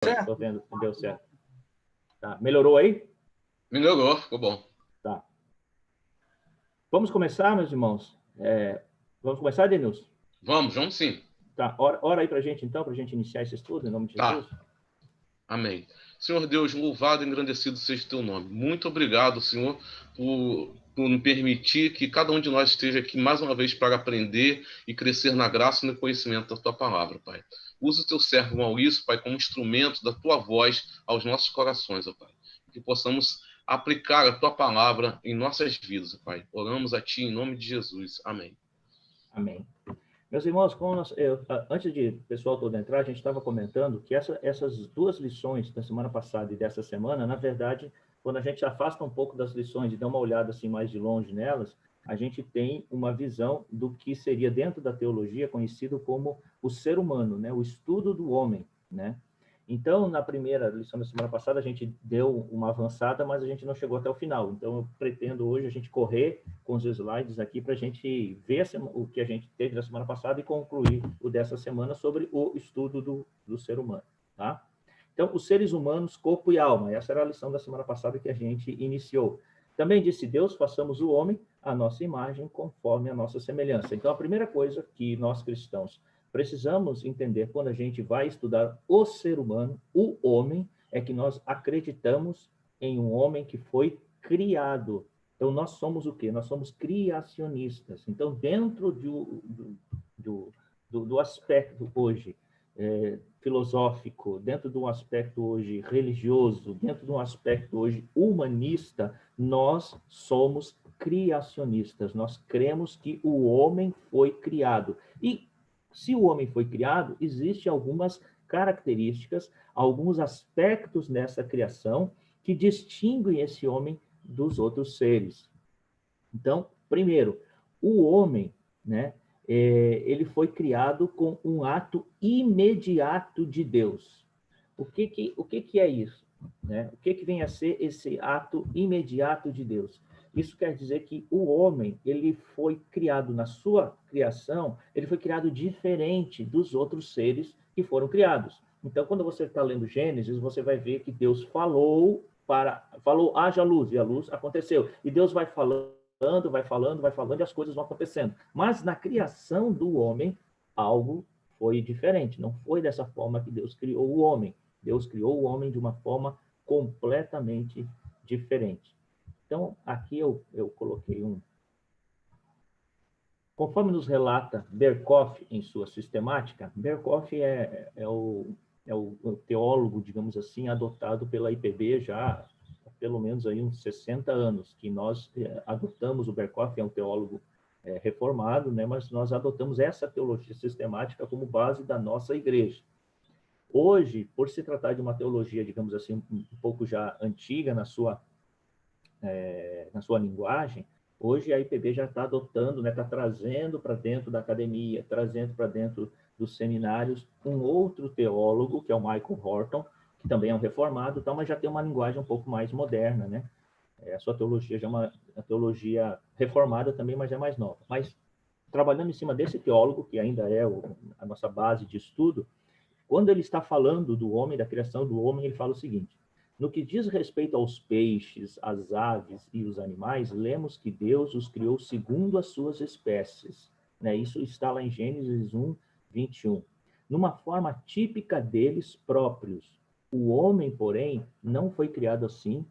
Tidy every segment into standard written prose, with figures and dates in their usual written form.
Estou vendo que deu certo. Tá. Melhorou aí? Melhorou, ficou bom. Tá. Vamos começar, meus irmãos? Vamos começar, Denilson? Vamos sim. Tá. Ora aí para a gente, então, para a gente iniciar esse estudo, em nome de Jesus. Tá. Amém. Senhor Deus, louvado e engrandecido seja o teu nome. Muito obrigado, Senhor, por me permitir que cada um de nós esteja aqui mais uma vez para aprender e crescer na graça e no conhecimento da tua palavra, Pai. Usa o teu servo Maurício, Pai, como instrumento da tua voz aos nossos corações, ó Pai. Que possamos aplicar a tua palavra em nossas vidas, ó Pai. Oramos a ti em nome de Jesus. Amém. Amém. Meus irmãos, antes de o pessoal todo entrar, a gente estava comentando que essas duas lições da semana passada e dessa semana, na verdade, quando a gente afasta um pouco das lições e dá uma olhada assim mais de longe nelas, a gente tem uma visão do que seria dentro da teologia conhecido como o ser humano, né? O estudo do homem, né? Então, na primeira lição da semana passada, a gente deu uma avançada, mas a gente não chegou até o final. Então, eu pretendo hoje a gente correr com os slides aqui para a gente ver o que a gente teve na semana passada e concluir o dessa semana sobre o estudo do ser humano, tá? Então, os seres humanos, corpo e alma. Essa era a lição da semana passada que a gente iniciou. Também disse Deus, façamos o homem à nossa imagem, conforme a nossa semelhança. Então, a primeira coisa que nós cristãos precisamos entender quando a gente vai estudar o ser humano, o homem, é que nós acreditamos em um homem que foi criado. Então, nós somos o quê? Nós somos criacionistas. Então, dentro do aspecto hoje filosófico, dentro de um aspecto hoje religioso, dentro de um aspecto hoje humanista, nós somos criacionistas. Nós cremos que o homem foi criado. E se o homem foi criado, existem algumas características, alguns aspectos nessa criação que distinguem esse homem dos outros seres. Então, primeiro, o homem, né, ele foi criado com um ato imediato de Deus. O que é isso? Né? O que vem a ser esse ato imediato de Deus? Isso quer dizer que o homem, ele foi criado na sua criação, ele foi criado diferente dos outros seres que foram criados. Então, quando você está lendo Gênesis, você vai ver que Deus falou, haja luz, e a luz aconteceu. E Deus vai falando, e as coisas vão acontecendo. Mas na criação do homem, algo foi diferente. Não foi dessa forma que Deus criou o homem. Deus criou o homem de uma forma completamente diferente. Então, aqui eu coloquei um. Conforme nos relata Berkhoff em sua sistemática, Berkhoff é o teólogo, digamos assim, adotado pela IPB já há pelo menos aí uns 60 anos, que nós adotamos. O Berkhoff é um teólogo reformado, né, mas nós adotamos essa teologia sistemática como base da nossa igreja. Hoje, por se tratar de uma teologia, digamos assim, um pouco já antiga na sua linguagem, hoje a IPB já está adotando, está trazendo para dentro da academia, trazendo para dentro dos seminários um outro teólogo, que é o Michael Horton, que também é um reformado, mas já tem uma linguagem um pouco mais moderna, né? A sua teologia já é uma teologia reformada também, mas é mais nova. Mas trabalhando em cima desse teólogo, que ainda é a nossa base de estudo, quando ele está falando do homem, da criação do homem, ele fala o seguinte: no que diz respeito aos peixes, às aves e os animais, lemos que Deus os criou segundo as suas espécies. Né? Isso está lá em Gênesis 1, 21. Numa forma típica deles próprios. O homem, porém, não foi criado assim,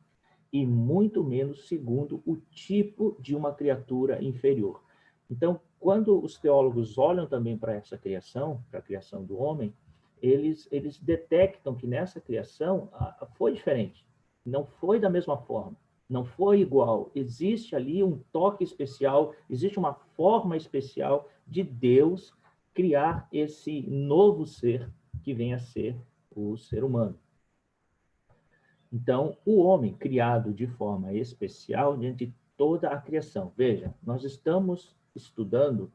e muito menos segundo o tipo de uma criatura inferior. Então, quando os teólogos olham também para essa criação, para a criação do homem, eles detectam que nessa criação foi diferente, não foi da mesma forma, não foi igual. Existe ali um toque especial, existe uma forma especial de Deus criar esse novo ser que vem a ser o ser humano. Então, o homem criado de forma especial diante de toda a criação. Veja, nós estamos estudando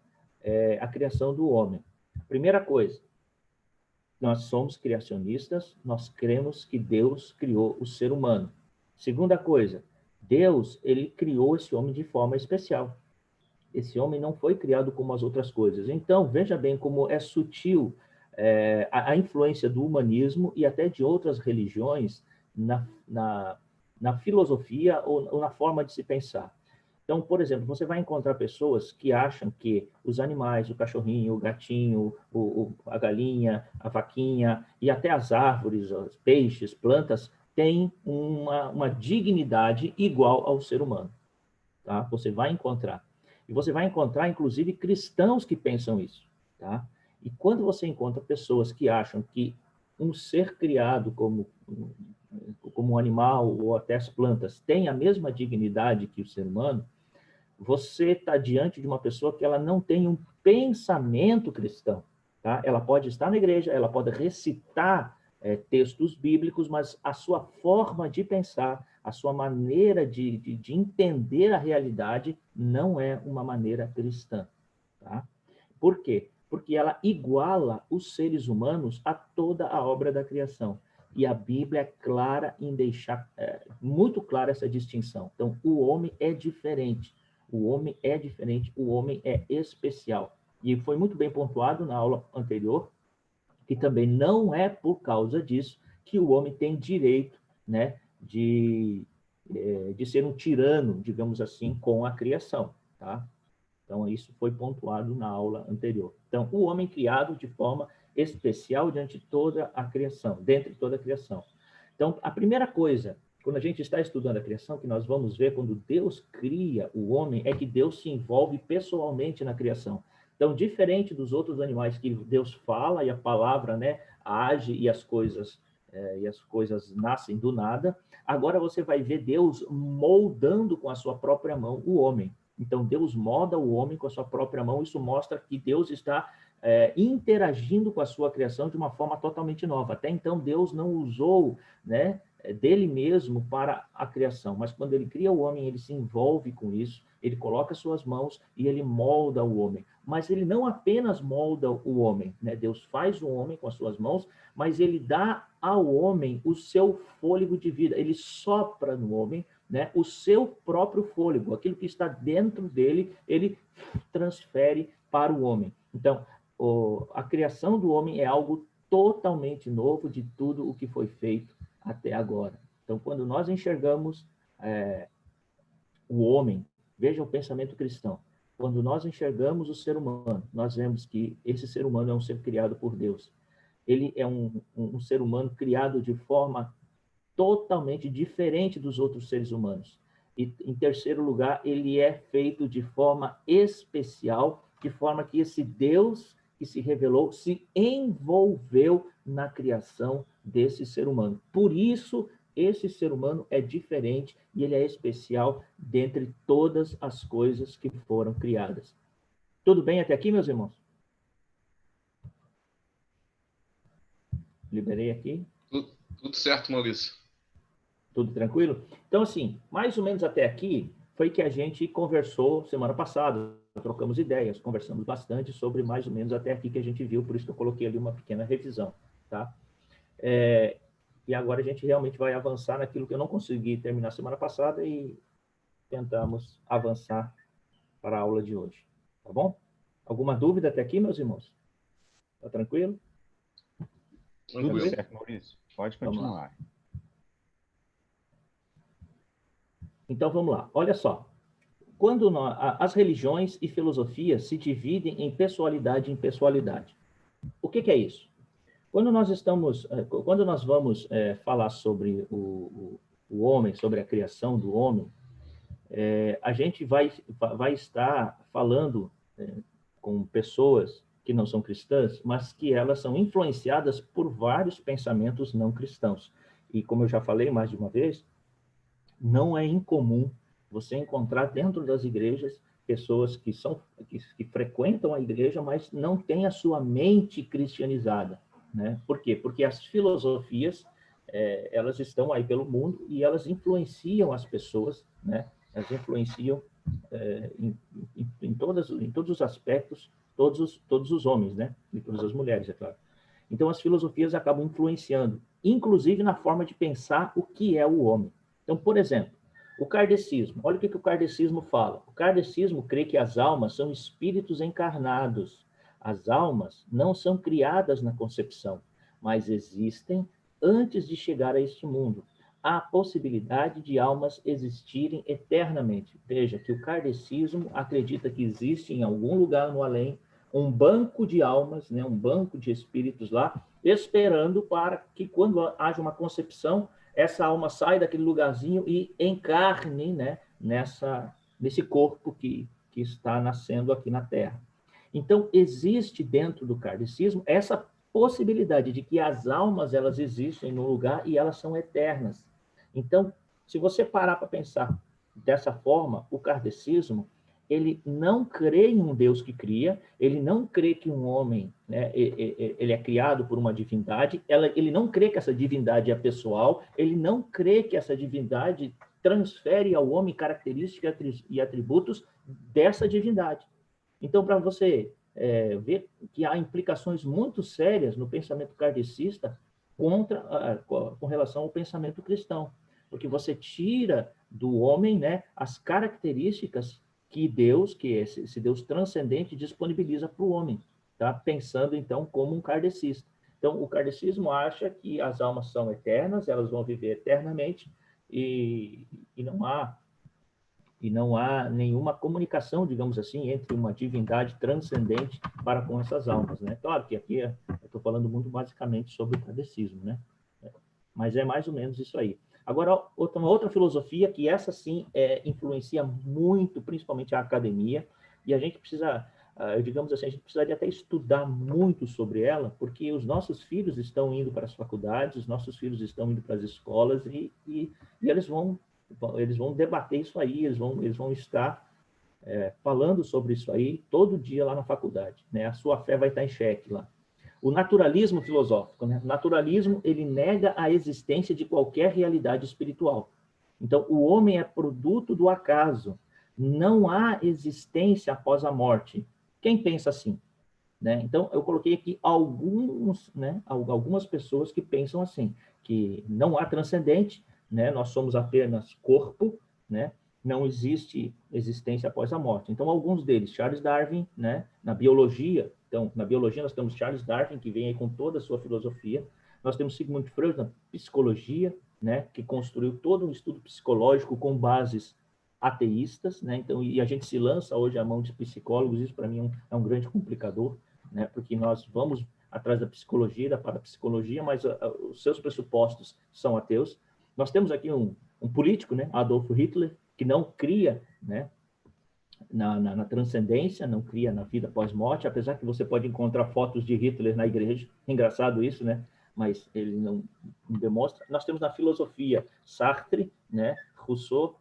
a criação do homem. Primeira coisa, nós somos criacionistas, nós cremos que Deus criou o ser humano. Segunda coisa, Deus, ele criou esse homem de forma especial. Esse homem não foi criado como as outras coisas. Então, veja bem como é sutil a influência do humanismo e até de outras religiões na filosofia ou na forma de se pensar. Então, por exemplo, você vai encontrar pessoas que acham que os animais, o cachorrinho, o gatinho, a galinha, a vaquinha e até as árvores, os peixes, plantas, têm uma dignidade igual ao ser humano. Tá? Você vai encontrar. E você vai encontrar, inclusive, cristãos que pensam isso. Tá? E quando você encontra pessoas que acham que um ser criado como um animal ou até as plantas tem a mesma dignidade que o ser humano, você está diante de uma pessoa que ela não tem um pensamento cristão. Tá? Ela pode estar na igreja, ela pode recitar textos bíblicos, mas a sua forma de pensar, a sua maneira de entender a realidade não é uma maneira cristã. Tá? Por quê? Porque ela iguala os seres humanos a toda a obra da criação. E a Bíblia é clara em deixar muito clara essa distinção. Então, o homem é diferente. O homem é diferente, o homem é especial. E foi muito bem pontuado na aula anterior, que também não é por causa disso que o homem tem direito, né, de ser um tirano, digamos assim, com a criação, tá? Então, isso foi pontuado na aula anterior. Então, o homem criado de forma especial diante de toda a criação, dentro de toda a criação. Então, a primeira coisa, quando a gente está estudando a criação, que nós vamos ver quando Deus cria o homem, é que Deus se envolve pessoalmente na criação. Então, diferente dos outros animais que Deus fala e a palavra, né, age e as coisas nascem do nada, agora você vai ver Deus moldando com a sua própria mão o homem. Então, Deus molda o homem com a sua própria mão. Isso mostra que Deus está interagindo com a sua criação de uma forma totalmente nova. Até então, Deus não usou, né, dele mesmo para a criação, mas quando ele cria o homem, ele se envolve com isso, ele coloca suas mãos e ele molda o homem. Mas ele não apenas molda o homem, né? Deus faz o homem com as suas mãos, mas ele dá ao homem o seu fôlego de vida, ele sopra no homem, né, o seu próprio fôlego, aquilo que está dentro dele, ele transfere para o homem. Então, a criação do homem é algo totalmente novo de tudo o que foi feito até agora. Então, quando nós enxergamos o homem, veja o pensamento cristão, quando nós enxergamos o ser humano, nós vemos que esse ser humano é um ser criado por Deus. Ele é um ser humano criado de forma totalmente diferente dos outros seres humanos. E, em terceiro lugar, ele é feito de forma especial, de forma que esse Deus que se revelou se envolveu na criação desse ser humano. Por isso, esse ser humano é diferente e ele é especial dentre todas as coisas que foram criadas. Tudo bem até aqui, meus irmãos? Liberei aqui. Tudo certo, Maurício. Tudo tranquilo? Então, assim, mais ou menos até aqui foi que a gente conversou semana passada, trocamos ideias, conversamos bastante sobre mais ou menos até aqui que a gente viu, por isso que eu coloquei ali uma pequena revisão, tá? E agora a gente realmente vai avançar naquilo que eu não consegui terminar semana passada e tentamos avançar para a aula de hoje, tá bom? Alguma dúvida até aqui, meus irmãos? Tá tranquilo? Tudo certo, Maurício. Pode continuar. Então, vamos lá. Olha só. Quando as religiões e filosofias se dividem em pessoalidade e impessoalidade. O que é isso? Quando nós vamos falar sobre o homem, sobre a criação do homem, a gente vai estar falando com pessoas que não são cristãs, mas que elas são influenciadas por vários pensamentos não cristãos. E como eu já falei mais de uma vez, não é incomum você encontrar dentro das igrejas pessoas que frequentam a igreja, mas não têm a sua mente cristianizada, né? Por quê? Porque as filosofias elas estão aí pelo mundo e elas influenciam as pessoas, né? Elas influenciam em todos os aspectos, todos os homens, né? E todas as mulheres, é claro. Então, as filosofias acabam influenciando, inclusive na forma de pensar o que é o homem. Então, por exemplo, o kardecismo. Olha o que o kardecismo fala. O kardecismo crê que as almas são espíritos encarnados. As almas não são criadas na concepção, mas existem antes de chegar a este mundo. Há a possibilidade de almas existirem eternamente. Veja que o kardecismo acredita que existe em algum lugar no além um banco de almas, né, um banco de espíritos lá, esperando para que quando haja uma concepção, essa alma saia daquele lugarzinho e encarne, né, nesse corpo que está nascendo aqui na Terra. Então, existe dentro do kardecismo essa possibilidade de que as almas elas existem no lugar e elas são eternas. Então, se você parar para pensar dessa forma, o kardecismo ele não crê em um Deus que cria, ele não crê que um homem, né, ele é criado por uma divindade, ele não crê que essa divindade é pessoal, ele não crê que essa divindade transfere ao homem características e atributos dessa divindade. Então, para você ver que há implicações muito sérias no pensamento kardecista com relação ao pensamento cristão, porque você tira do homem, né, as características que Deus, que esse Deus transcendente, disponibiliza para o homem, tá? Pensando, então, como um kardecista. Então, o kardecismo acha que as almas são eternas, elas vão viver eternamente, e não há nenhuma comunicação, digamos assim, entre uma divindade transcendente para com essas almas, né? Claro que aqui eu estou falando muito basicamente sobre o kardecismo, né? Mas é mais ou menos isso aí. Agora, uma outra filosofia que essa sim influencia muito, principalmente a academia, e a gente precisa, digamos assim, a gente precisaria até estudar muito sobre ela, porque os nossos filhos estão indo para as faculdades, os nossos filhos estão indo para as escolas e eles vão debater isso aí, eles vão estar falando sobre isso aí todo dia lá na faculdade, né? A sua fé vai estar em xeque lá. O naturalismo filosófico, né? O naturalismo, ele nega a existência de qualquer realidade espiritual. Então, o homem é produto do acaso. Não há existência após a morte. Quem pensa assim? Né? Então, eu coloquei aqui algumas pessoas que pensam assim, que não há transcendente, né? Nós somos apenas corpo, né? Não existe existência após a morte. Então, alguns deles, Charles Darwin, né? Na biologia, então, na biologia nós temos Charles Darwin, que vem aí com toda a sua filosofia. Nós temos Sigmund Freud na psicologia, né? Que construiu todo um estudo psicológico com bases ateístas, né? Então, e a gente se lança hoje à mão de psicólogos, isso para mim é um grande complicador, né? Porque nós vamos atrás da psicologia, da parapsicologia, mas os seus pressupostos são ateus. Nós temos aqui um político, né? Adolf Hitler, que não cria, né? Na transcendência, não cria na vida pós-morte, apesar que você pode encontrar fotos de Hitler na igreja, engraçado isso, né? Mas ele não demonstra. Nós temos na filosofia Sartre, né? Rousseau,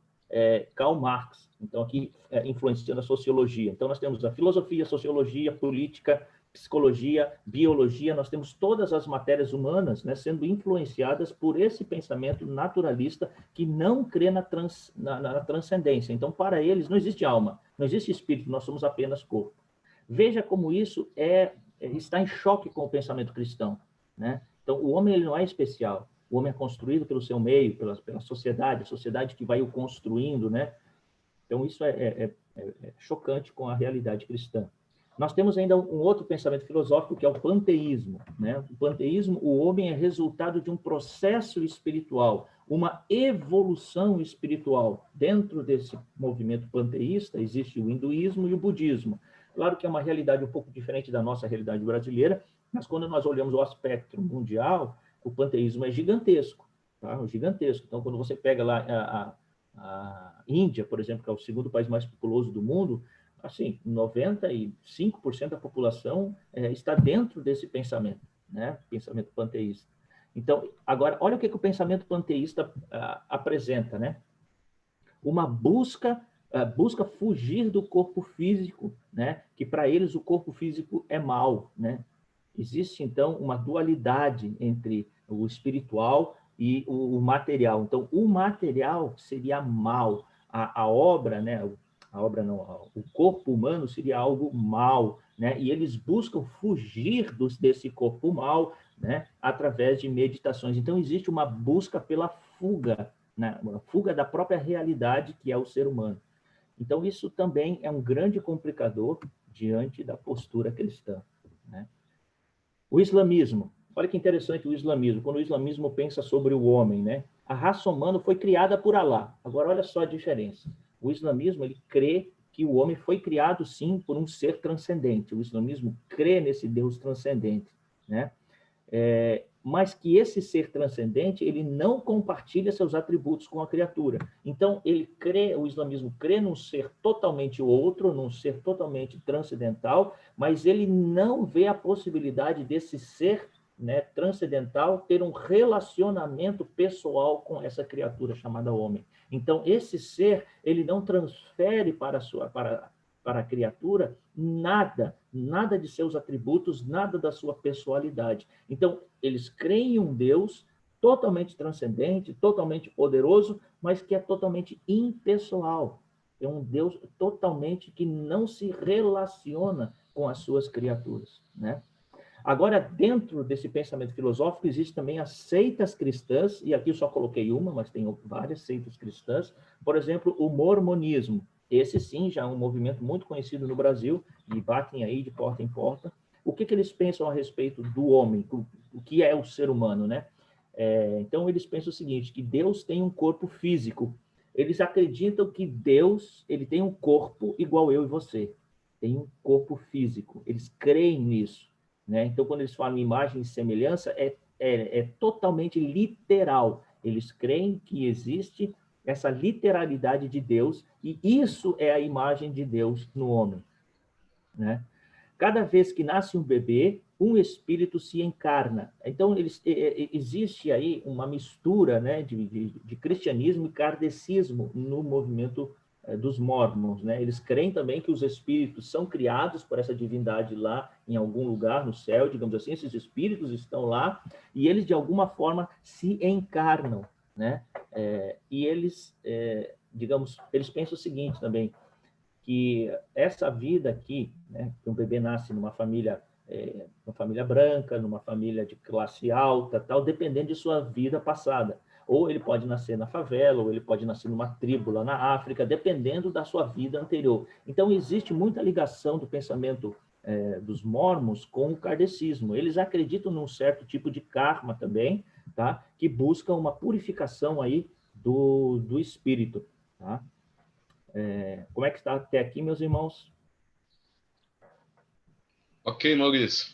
Karl Marx, então aqui influenciando a sociologia. Então nós temos a filosofia, sociologia, política, psicologia, biologia, nós temos todas as matérias humanas, né, sendo influenciadas por esse pensamento naturalista que não crê na transcendência. Então, para eles, não existe alma, não existe espírito, nós somos apenas corpo. Veja como isso está em choque com o pensamento cristão, né? Então, o homem ele não é especial, o homem é construído pelo seu meio, pela sociedade, a sociedade que vai o construindo, né? Então, isso é chocante com a realidade cristã. Nós temos ainda um outro pensamento filosófico, que é o panteísmo, né? O panteísmo, o homem é resultado de um processo espiritual, uma evolução espiritual. Dentro desse movimento panteísta, existe o hinduísmo e o budismo. Claro que é uma realidade um pouco diferente da nossa realidade brasileira, mas quando nós olhamos o aspecto mundial, o panteísmo é gigantesco, tá? Gigantesco. Então, quando você pega lá a Índia, por exemplo, que é o segundo país mais populoso do mundo, assim, 95% da população está dentro desse pensamento, né? Pensamento panteísta. Então, agora, olha o que o pensamento panteísta apresenta, né? Uma busca fugir do corpo físico, né? Que para eles o corpo físico é mal, né? Existe, então, uma dualidade entre o espiritual e o material. Então, o material seria mal, a obra, né? A obra não, o corpo humano seria algo mal, né? E eles buscam fugir desse corpo mal, né? Através de meditações. Então, existe uma busca pela fuga, né? Uma fuga da própria realidade que é o ser humano. Então, isso também é um grande complicador diante da postura cristã. né? O islamismo. Olha que interessante o islamismo. Quando o islamismo pensa sobre o homem, né? A raça humana foi criada por Alá. Agora, olha só a diferença. O islamismo, ele crê que o homem foi criado, sim, por um ser transcendente. O islamismo crê nesse Deus transcendente, né? Mas que esse ser transcendente, ele não compartilha seus atributos com a criatura. Então, o islamismo crê num ser totalmente outro, num ser totalmente transcendental, mas ele não vê a possibilidade desse ser, né, transcendental ter um relacionamento pessoal com essa criatura chamada homem. Então, esse ser, ele não transfere para a criatura nada de seus atributos, nada da sua pessoalidade. Então, eles creem em um Deus totalmente transcendente, totalmente poderoso, mas que é totalmente impessoal. É um Deus totalmente que não se relaciona com as suas criaturas, né? Agora, dentro desse pensamento filosófico, existem também as seitas cristãs, e aqui eu só coloquei uma, mas tem várias seitas cristãs. Por exemplo, o mormonismo. Esse, sim, já é um movimento muito conhecido no Brasil, e batem aí de porta em porta. O que eles pensam a respeito do homem, o que é o ser humano, né? Então, eles pensam o seguinte, que Deus tem um corpo físico. Eles acreditam que Deus, ele tem um corpo igual eu e você. Tem um corpo físico. Eles creem nisso, né? Então, quando eles falam imagem e semelhança, é totalmente literal. Eles creem que existe essa literalidade de Deus, e isso é a imagem de Deus no homem, né? Cada vez que nasce um bebê, um espírito se encarna. Então, existe aí uma mistura, né, de cristianismo e kardecismo no movimento dos mormons, né? Eles creem também que os espíritos são criados por essa divindade lá em algum lugar no céu, digamos assim, esses espíritos estão lá e eles de alguma forma se encarnam, né? E eles, digamos, eles pensam o seguinte também, que essa vida aqui, né, que um bebê nasce numa família branca, numa família de classe alta, tal, dependendo de sua vida passada. Ou ele pode nascer na favela, ou ele pode nascer numa tribo lá na África, dependendo da sua vida anterior. Então, existe muita ligação do pensamento dos mormons com o kardecismo. Eles acreditam num certo tipo de karma também, tá? Que busca uma purificação aí do espírito, tá? Como é que está até aqui, meus irmãos? Ok, Maurício.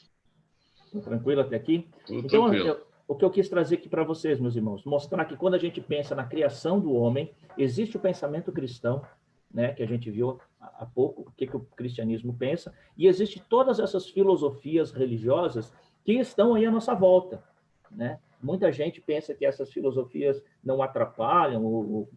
Tudo tranquilo até aqui? Tudo Então, tranquilo. o que eu quis trazer aqui para vocês, meus irmãos, mostrar que quando a gente pensa na criação do homem, existe o pensamento cristão, né, que a gente viu há pouco, o que o cristianismo pensa, e existe todas essas filosofias religiosas que estão aí à nossa volta, né? Muita gente pensa que essas filosofias não atrapalham ou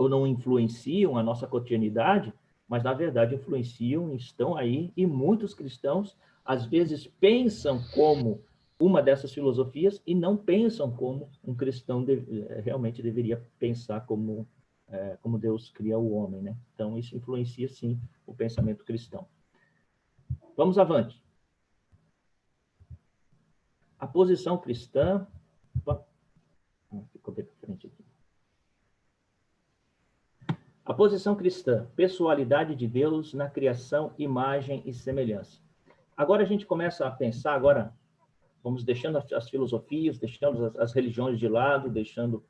não influenciam a nossa cotidianidade, mas na verdade influenciam, estão aí, e muitos cristãos às vezes pensam como uma dessas filosofias e não pensam como um cristão realmente deveria pensar como Deus cria o homem, né? Então isso influencia sim o pensamento cristão. Vamos avante. A posição cristã, ficou bem para frente aqui. A posição cristã, pessoalidade de Deus na criação, imagem e semelhança. Agora a gente começa a pensar, agora vamos deixando as filosofias, deixando as religiões de lado, deixando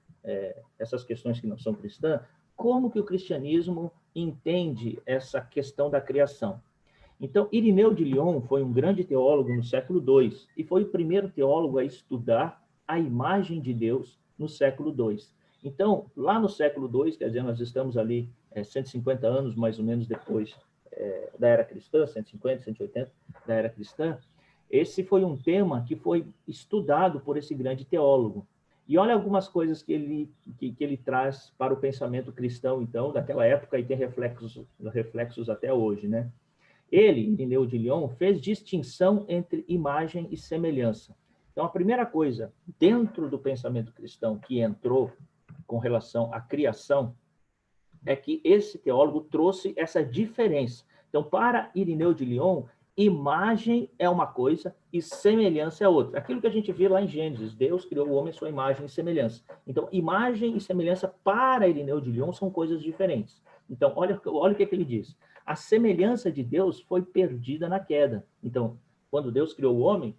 essas questões que não são cristãs, como que o cristianismo entende essa questão da criação? Então, Irineu de Lyon foi um grande teólogo no século II e foi o primeiro teólogo a estudar a imagem de Deus no século II. Então, lá no século II, quer dizer, nós estamos ali 150 anos mais ou menos depois da era cristã, 150, 180 da era cristã, esse foi um tema que foi estudado por esse grande teólogo. E olha algumas coisas que ele traz para o pensamento cristão, então, daquela época, e tem reflexos até hoje, né? Ele, Irineu de Lyon, fez distinção entre imagem e semelhança. Então, a primeira coisa, dentro do pensamento cristão que entrou com relação à criação, é que esse teólogo trouxe essa diferença. Então, para Irineu de Lyon, imagem é uma coisa e semelhança é outra. Aquilo que a gente vê lá em Gênesis, Deus criou o homem à sua imagem e semelhança. Então, imagem e semelhança para Irineu de Lyon são coisas diferentes. Então, olha o que ele diz. a semelhança de Deus foi perdida na queda. Então, quando Deus criou o homem,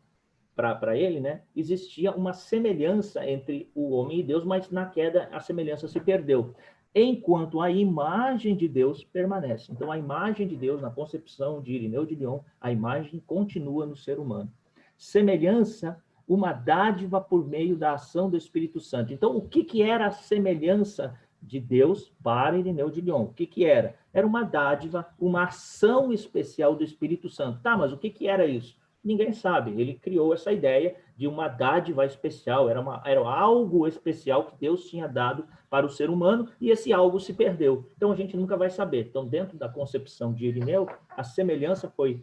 para ele, né, existia uma semelhança entre o homem e Deus, mas na queda a semelhança se perdeu. Enquanto a imagem de Deus permanece. Então, a imagem de Deus, na concepção de Irineu de Lyon, a imagem continua no ser humano. Semelhança, uma dádiva por meio da ação do Espírito Santo. Então, o que era a semelhança de Deus para Irineu de Lyon? O que era? Era uma dádiva, uma ação especial do Espírito Santo. Tá, mas o que era isso? Ninguém sabe. Ele criou essa ideia de uma dádiva especial, era algo especial que Deus tinha dado para o ser humano, e esse algo se perdeu. Então, a gente nunca vai saber. Então, dentro da concepção de Irineu, a semelhança foi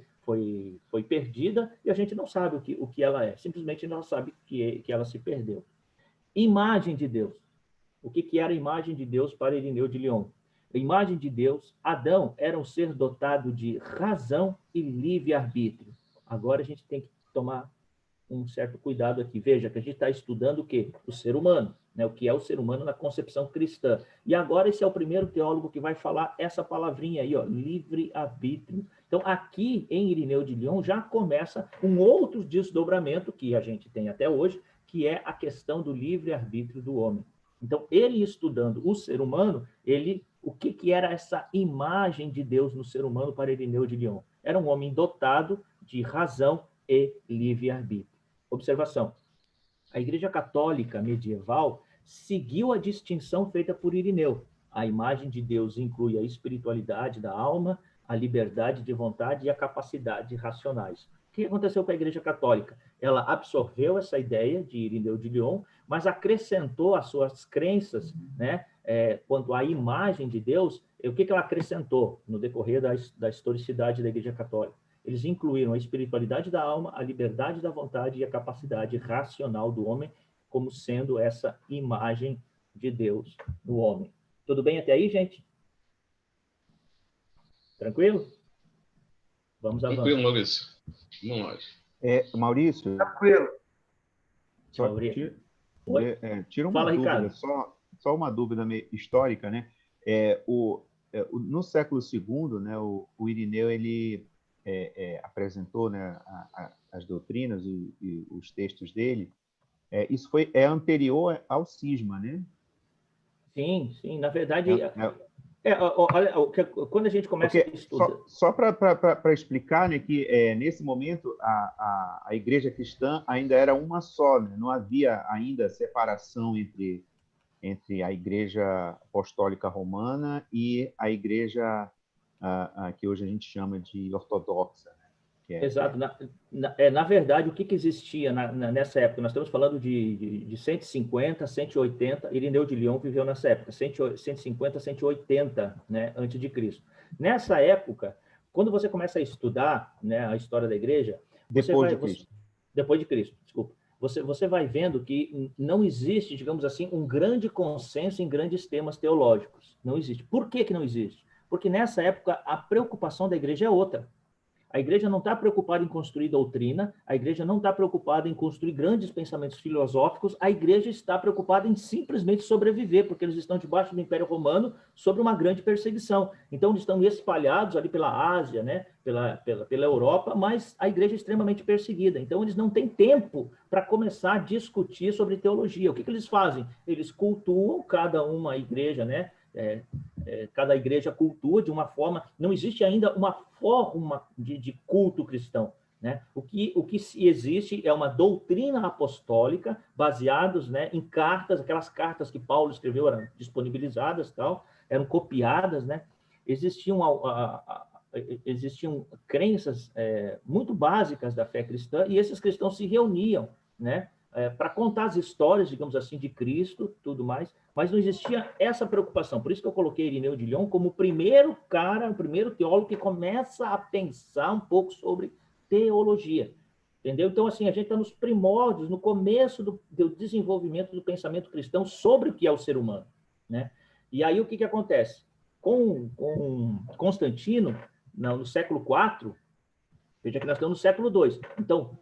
perdida, e a gente não sabe o que ela é. Simplesmente não sabe que ela se perdeu. Imagem de Deus. O que era a imagem de Deus para Irineu de Lyon? A imagem de Deus, Adão era um ser dotado de razão e livre-arbítrio. Agora a gente tem que tomar um certo cuidado aqui. Veja que a gente está estudando o quê? O ser humano, né? O que é o ser humano na concepção cristã. E agora esse é o primeiro teólogo que vai falar essa palavrinha aí, ó, livre-arbítrio. Então, aqui em Irineu de Lyon já começa um outro desdobramento que a gente tem até hoje, que é a questão do livre-arbítrio do homem. Então, ele estudando o ser humano, o que era essa imagem de Deus no ser humano para Irineu de Lyon? Era um homem dotado de razão e livre-arbítrio. Observação. A Igreja Católica medieval seguiu a distinção feita por Irineu. A imagem de Deus inclui a espiritualidade da alma, a liberdade de vontade e a capacidade racionais. O que aconteceu com a Igreja Católica? Ela absorveu essa ideia de Irineu de Lyon, mas acrescentou às suas crenças, né, quanto à imagem de Deus. O que ela acrescentou no decorrer da historicidade da Igreja Católica? Eles incluíram a espiritualidade da alma, a liberdade da vontade e a capacidade racional do homem como sendo essa imagem de Deus no homem. Tudo bem até aí, gente? Tranquilo? Vamos avançar. Tranquilo, Maurício. Vamos lá. Maurício, Tranquilo. Tira uma Fala, dúvida, Ricardo. só uma dúvida meio histórica, né? No século II, né, o Irineu ele apresentou, né, as doutrinas e os textos dele. Isso é anterior ao cisma, né? Sim. Na verdade, olha, quando a gente começa a estudar... Só para explicar, né, que nesse momento a igreja cristã ainda era uma só, né? Não havia ainda separação entre a igreja apostólica romana e a igreja que hoje a gente chama de ortodoxa, né? Exato. Na verdade, o que existia nessa época? Nós estamos falando de 150, 180, Irineu de Lyon viveu nessa época, 150, 180, né, antes de Cristo. Nessa época, quando você começa a estudar, né, a história da igreja... Depois de Cristo, desculpa. Você vai vendo que não existe, digamos assim, um grande consenso em grandes temas teológicos. Não existe. Por que não existe? Porque nessa época a preocupação da igreja é outra. A igreja não está preocupada em construir doutrina, a igreja não está preocupada em construir grandes pensamentos filosóficos, a igreja está preocupada em simplesmente sobreviver, porque eles estão debaixo do Império Romano sob uma grande perseguição. Então, eles estão espalhados ali pela Ásia, né, pela Europa, mas a igreja é extremamente perseguida. Então, eles não têm tempo para começar a discutir sobre teologia. O que eles fazem? Eles cultuam cada uma igreja, né? Cada igreja cultua de uma forma, não existe ainda uma forma de culto cristão, né? O que existe é uma doutrina apostólica baseados, né, em cartas, aquelas cartas que Paulo escreveu eram disponibilizadas, tal, eram copiadas, né? Existiam crenças muito básicas da fé cristã, e esses cristãos se reuniam, né, para contar as histórias, digamos assim, de Cristo, tudo mais, mas não existia essa preocupação. Por isso que eu coloquei Irineu de Lyon como o primeiro teólogo que começa a pensar um pouco sobre teologia, entendeu? Então, assim, a gente está nos primórdios, no começo do desenvolvimento do pensamento cristão sobre o que é o ser humano, né? E aí, o que acontece? Com Constantino, no século IV, veja que nós estamos no século II, então,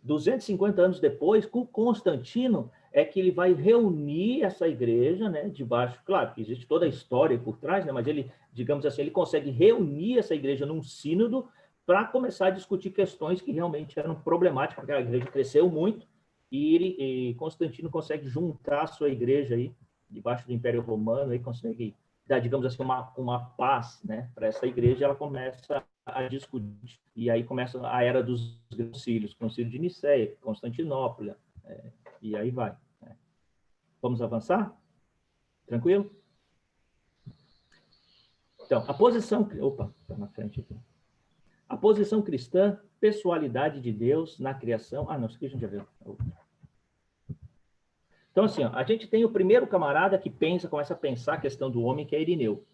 250 anos depois, com Constantino, é que ele vai reunir essa igreja, né, debaixo, claro, que existe toda a história por trás, né, mas ele, digamos assim, ele consegue reunir essa igreja num sínodo para começar a discutir questões que realmente eram problemáticas, porque a igreja cresceu muito, e Constantino consegue juntar a sua igreja aí, debaixo do Império Romano, aí consegue dar, digamos assim, uma paz, né, para essa igreja, ela começa a discutir, e aí começa a era dos concílios, concílio de Nicéia, Constantinopla, e aí vai. Né? Vamos avançar? Tranquilo? Então, a posição... Opa, está na frente aqui. A posição cristã, pessoalidade de Deus na criação... Ah, não, isso aqui a gente já viu. Então, assim, ó, a gente tem o primeiro camarada que começa a pensar a questão do homem, que é Irineu.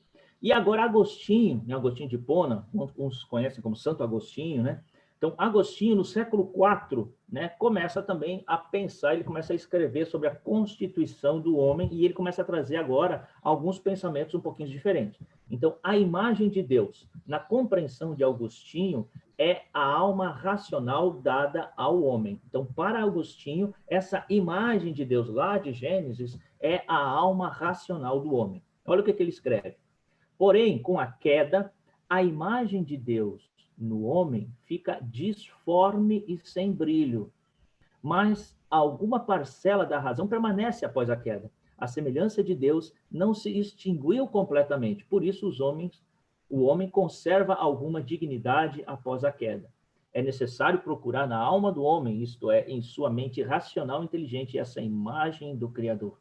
E agora Agostinho, né, Agostinho de Hipona, uns conhecem como Santo Agostinho, né? Então, Agostinho, no século IV, né, começa também a pensar, ele começa a escrever sobre a constituição do homem e ele começa a trazer agora alguns pensamentos um pouquinho diferentes. Então, a imagem de Deus, na compreensão de Agostinho, é a alma racional dada ao homem. Então, para Agostinho, essa imagem de Deus lá de Gênesis é a alma racional do homem. Olha o que ele escreve. Porém, com a queda, a imagem de Deus no homem fica disforme e sem brilho, mas alguma parcela da razão permanece após a queda. A semelhança de Deus não se extinguiu completamente, por isso o homem conserva alguma dignidade após a queda. É necessário procurar na alma do homem, isto é, em sua mente racional e inteligente, essa imagem do Criador.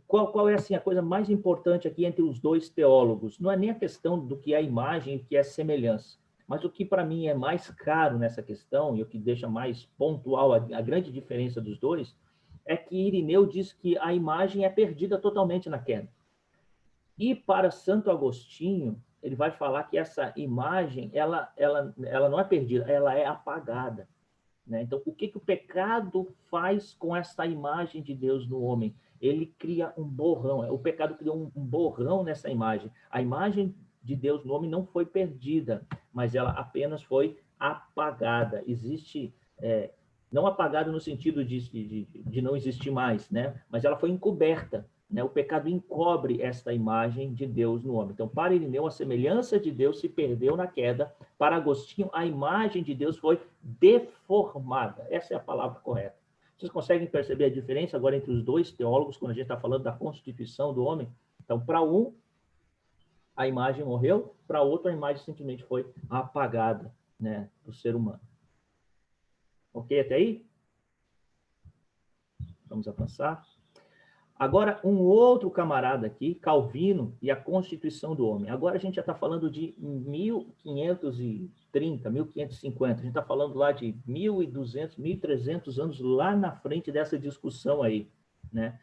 Qual é assim, a coisa mais importante aqui entre os dois teólogos? Não é nem a questão do que é imagem e o que é semelhança, mas o que para mim é mais caro nessa questão, e o que deixa mais pontual a grande diferença dos dois, é que Irineu diz que a imagem é perdida totalmente na queda. E para Santo Agostinho, ele vai falar que essa imagem, ela não é perdida, ela é apagada. Né? Então, o que o pecado faz com essa imagem de Deus no homem? Ele cria um borrão. O pecado criou um borrão nessa imagem. A imagem de Deus no homem não foi perdida, mas ela apenas foi apagada. Existe, não apagada no sentido de não existir mais, né? Mas ela foi encoberta. Né? O pecado encobre esta imagem de Deus no homem. Então, para Irineu, a semelhança de Deus se perdeu na queda. Para Agostinho, a imagem de Deus foi deformada. Essa é a palavra correta. Vocês conseguem perceber a diferença agora entre os dois teólogos, quando a gente está falando da constituição do homem? Então, para um, a imagem morreu, para outro, a imagem simplesmente foi apagada, né, do ser humano. Ok até aí? Vamos avançar. Agora, um outro camarada aqui, Calvino e a Constituição do Homem. Agora a gente já está falando de 1530, 1550. A gente está falando lá de 1.200, 1.300 anos lá na frente dessa discussão aí, né?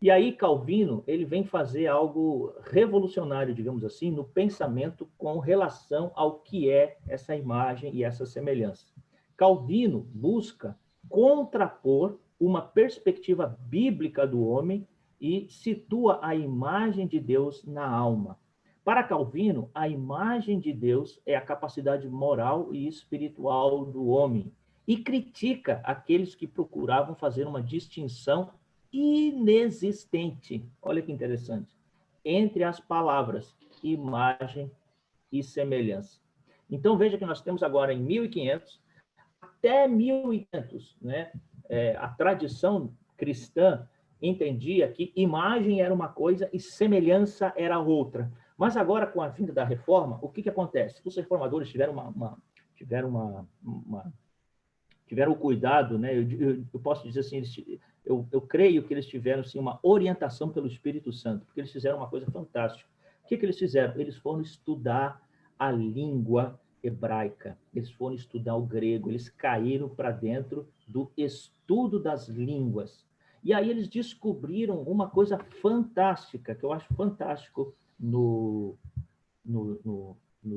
E aí Calvino, ele vem fazer algo revolucionário, digamos assim, no pensamento com relação ao que é essa imagem e essa semelhança. Calvino busca contrapor uma perspectiva bíblica do homem e situa a imagem de Deus na alma. Para Calvino, a imagem de Deus é a capacidade moral e espiritual do homem e critica aqueles que procuravam fazer uma distinção inexistente, olha que interessante, entre as palavras imagem e semelhança. Então, veja que nós temos agora em 1500 até 1500, né? A tradição cristã entendia que imagem era uma coisa e semelhança era outra. Mas agora, com a vinda da reforma, o que acontece? Os reformadores tiveram tiveram o cuidado, né? Eu posso dizer assim, eu creio que eles tiveram assim, uma orientação pelo Espírito Santo, porque eles fizeram uma coisa fantástica. O que eles fizeram? Eles foram estudar a língua hebraica, eles foram estudar o grego, eles caíram para dentro do estudo das línguas. E aí eles descobriram uma coisa fantástica, que eu acho fantástico no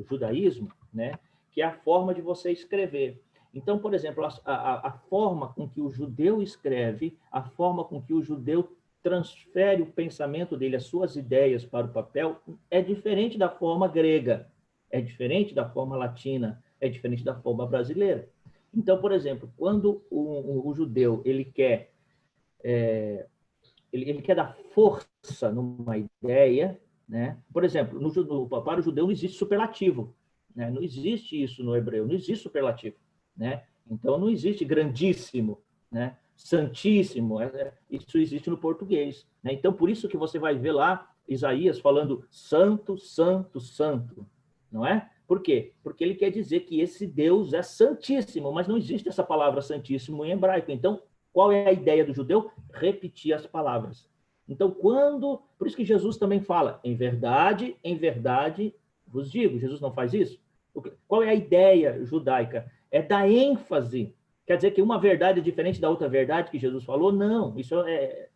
judaísmo, né? Que é a forma de você escrever. Então, por exemplo, a forma com que o judeu escreve, a forma com que o judeu transfere o pensamento dele, as suas ideias para o papel, é diferente da forma grega, é diferente da forma latina, é diferente da forma brasileira. Então, por exemplo, quando o judeu ele quer ele quer dar força numa ideia, né? Por exemplo, para o judeu não existe superlativo, né? Não existe isso no hebreu, não existe superlativo, né? Então não existe grandíssimo, né? Santíssimo, isso existe no português, né? Então por isso que você vai ver lá Isaías falando santo, santo, santo, não é? Por quê? Porque ele quer dizer que esse Deus é santíssimo, mas não existe essa palavra santíssimo em hebraico. Então, qual é a ideia do judeu? Repetir as palavras. Então, por isso que Jesus também fala, em verdade vos digo. Jesus não faz isso? Qual é a ideia judaica? É dar ênfase. Quer dizer que uma verdade é diferente da outra verdade que Jesus falou? Não,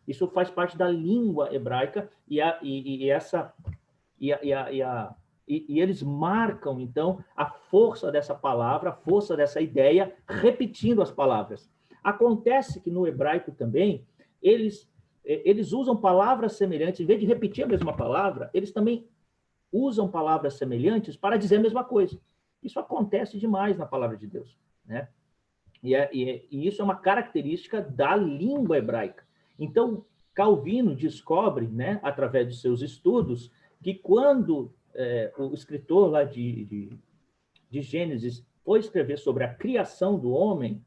isso faz parte da língua hebraica e eles marcam, então, a força dessa palavra, a força dessa ideia, repetindo as palavras. Acontece que no hebraico também, eles usam palavras semelhantes, em vez de repetir a mesma palavra, eles também usam palavras semelhantes para dizer a mesma coisa. Isso acontece demais na palavra de Deus, né? E isso é uma característica da língua hebraica. Então, Calvino descobre, né, através de seus estudos, que quando o escritor lá de Gênesis foi escrever sobre a criação do homem,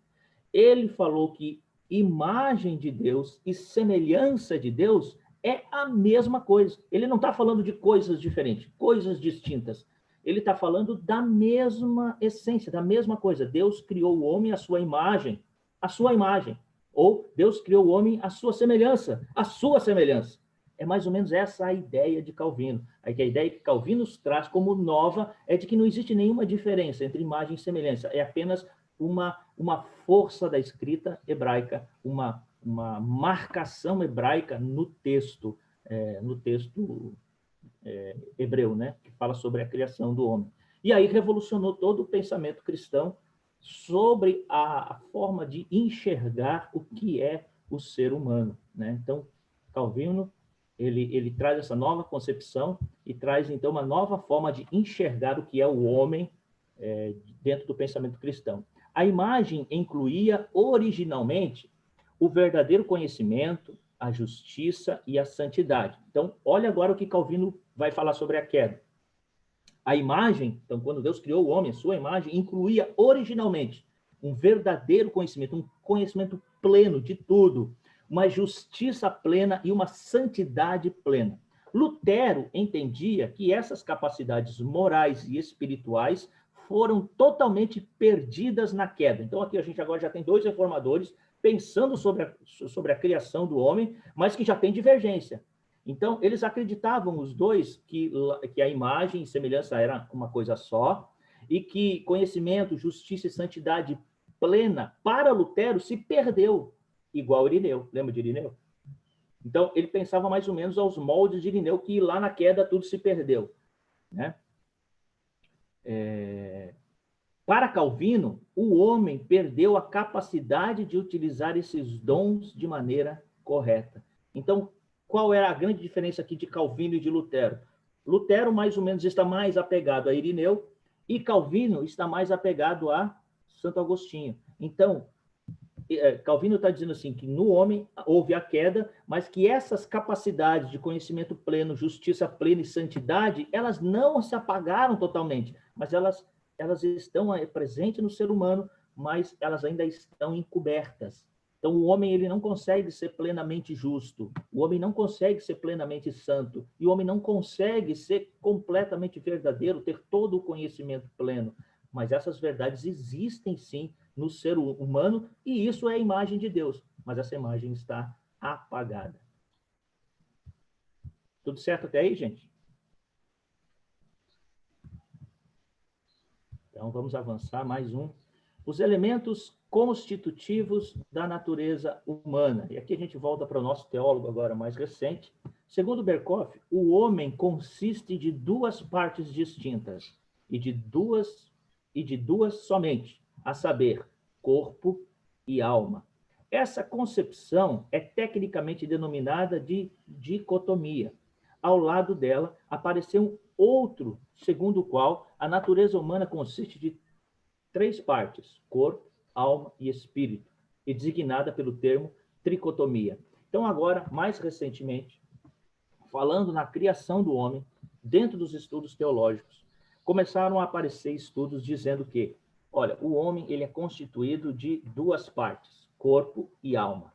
ele falou que imagem de Deus e semelhança de Deus é a mesma coisa. Ele não está falando de coisas diferentes, coisas distintas. Ele está falando da mesma essência, da mesma coisa. Deus criou o homem à sua imagem, a sua imagem. Ou Deus criou o homem à sua semelhança, a sua semelhança. É mais ou menos essa a ideia de Calvino. A ideia que Calvino traz como nova é de que não existe nenhuma diferença entre imagem e semelhança. É apenas uma força da escrita hebraica, uma marcação hebraica no texto hebreu, né, que fala sobre a criação do homem. E aí revolucionou todo o pensamento cristão sobre a forma de enxergar o que é o ser humano, né? Então, Calvino, ele traz essa nova concepção e traz, então, uma nova forma de enxergar o que é o homem dentro do pensamento cristão. A imagem incluía, originalmente, o verdadeiro conhecimento, a justiça e a santidade. Então, olha agora o que Calvino vai falar sobre a queda. A imagem, então, quando Deus criou o homem, a sua imagem, incluía originalmente um verdadeiro conhecimento, um conhecimento pleno de tudo, uma justiça plena e uma santidade plena. Lutero entendia que essas capacidades morais e espirituais foram totalmente perdidas na queda. Então, aqui a gente agora já tem dois reformadores pensando sobre a criação do homem, mas que já tem divergência. Então, eles acreditavam, os dois, que a imagem e semelhança era uma coisa só, e que conhecimento, justiça e santidade plena, para Lutero, se perdeu, igual Irineu. Lembra de Irineu? Então, ele pensava mais ou menos aos moldes de Irineu, que lá na queda tudo se perdeu, né? Para Calvino, o homem perdeu a capacidade de utilizar esses dons de maneira correta. Então, qual era a grande diferença aqui de Calvino e de Lutero? Lutero, mais ou menos, está mais apegado a Irineu e Calvino está mais apegado a Santo Agostinho. Então, Calvino está dizendo assim, que no homem houve a queda, mas que essas capacidades de conhecimento pleno, justiça plena e santidade, elas não se apagaram totalmente, mas elas estão presentes no ser humano, mas elas ainda estão encobertas. Então, o homem ele não consegue ser plenamente justo, o homem não consegue ser plenamente santo, e o homem não consegue ser completamente verdadeiro, ter todo o conhecimento pleno. Mas essas verdades existem, sim, no ser humano, e isso é a imagem de Deus. Mas essa imagem está apagada. Tudo certo até aí, gente? Então, vamos avançar mais um. Os elementos constitutivos da natureza humana. E aqui a gente volta para o nosso teólogo agora mais recente. Segundo Berkoff, o homem consiste de duas partes distintas e de duas somente, a saber, corpo e alma. Essa concepção é tecnicamente denominada de dicotomia. Ao lado dela apareceu um outro, segundo o qual a natureza humana consiste de três partes, corpo, alma e espírito, e designada pelo termo tricotomia. Então, agora, mais recentemente, falando na criação do homem, dentro dos estudos teológicos, começaram a aparecer estudos dizendo que, olha, o homem ele é constituído de duas partes, corpo e alma.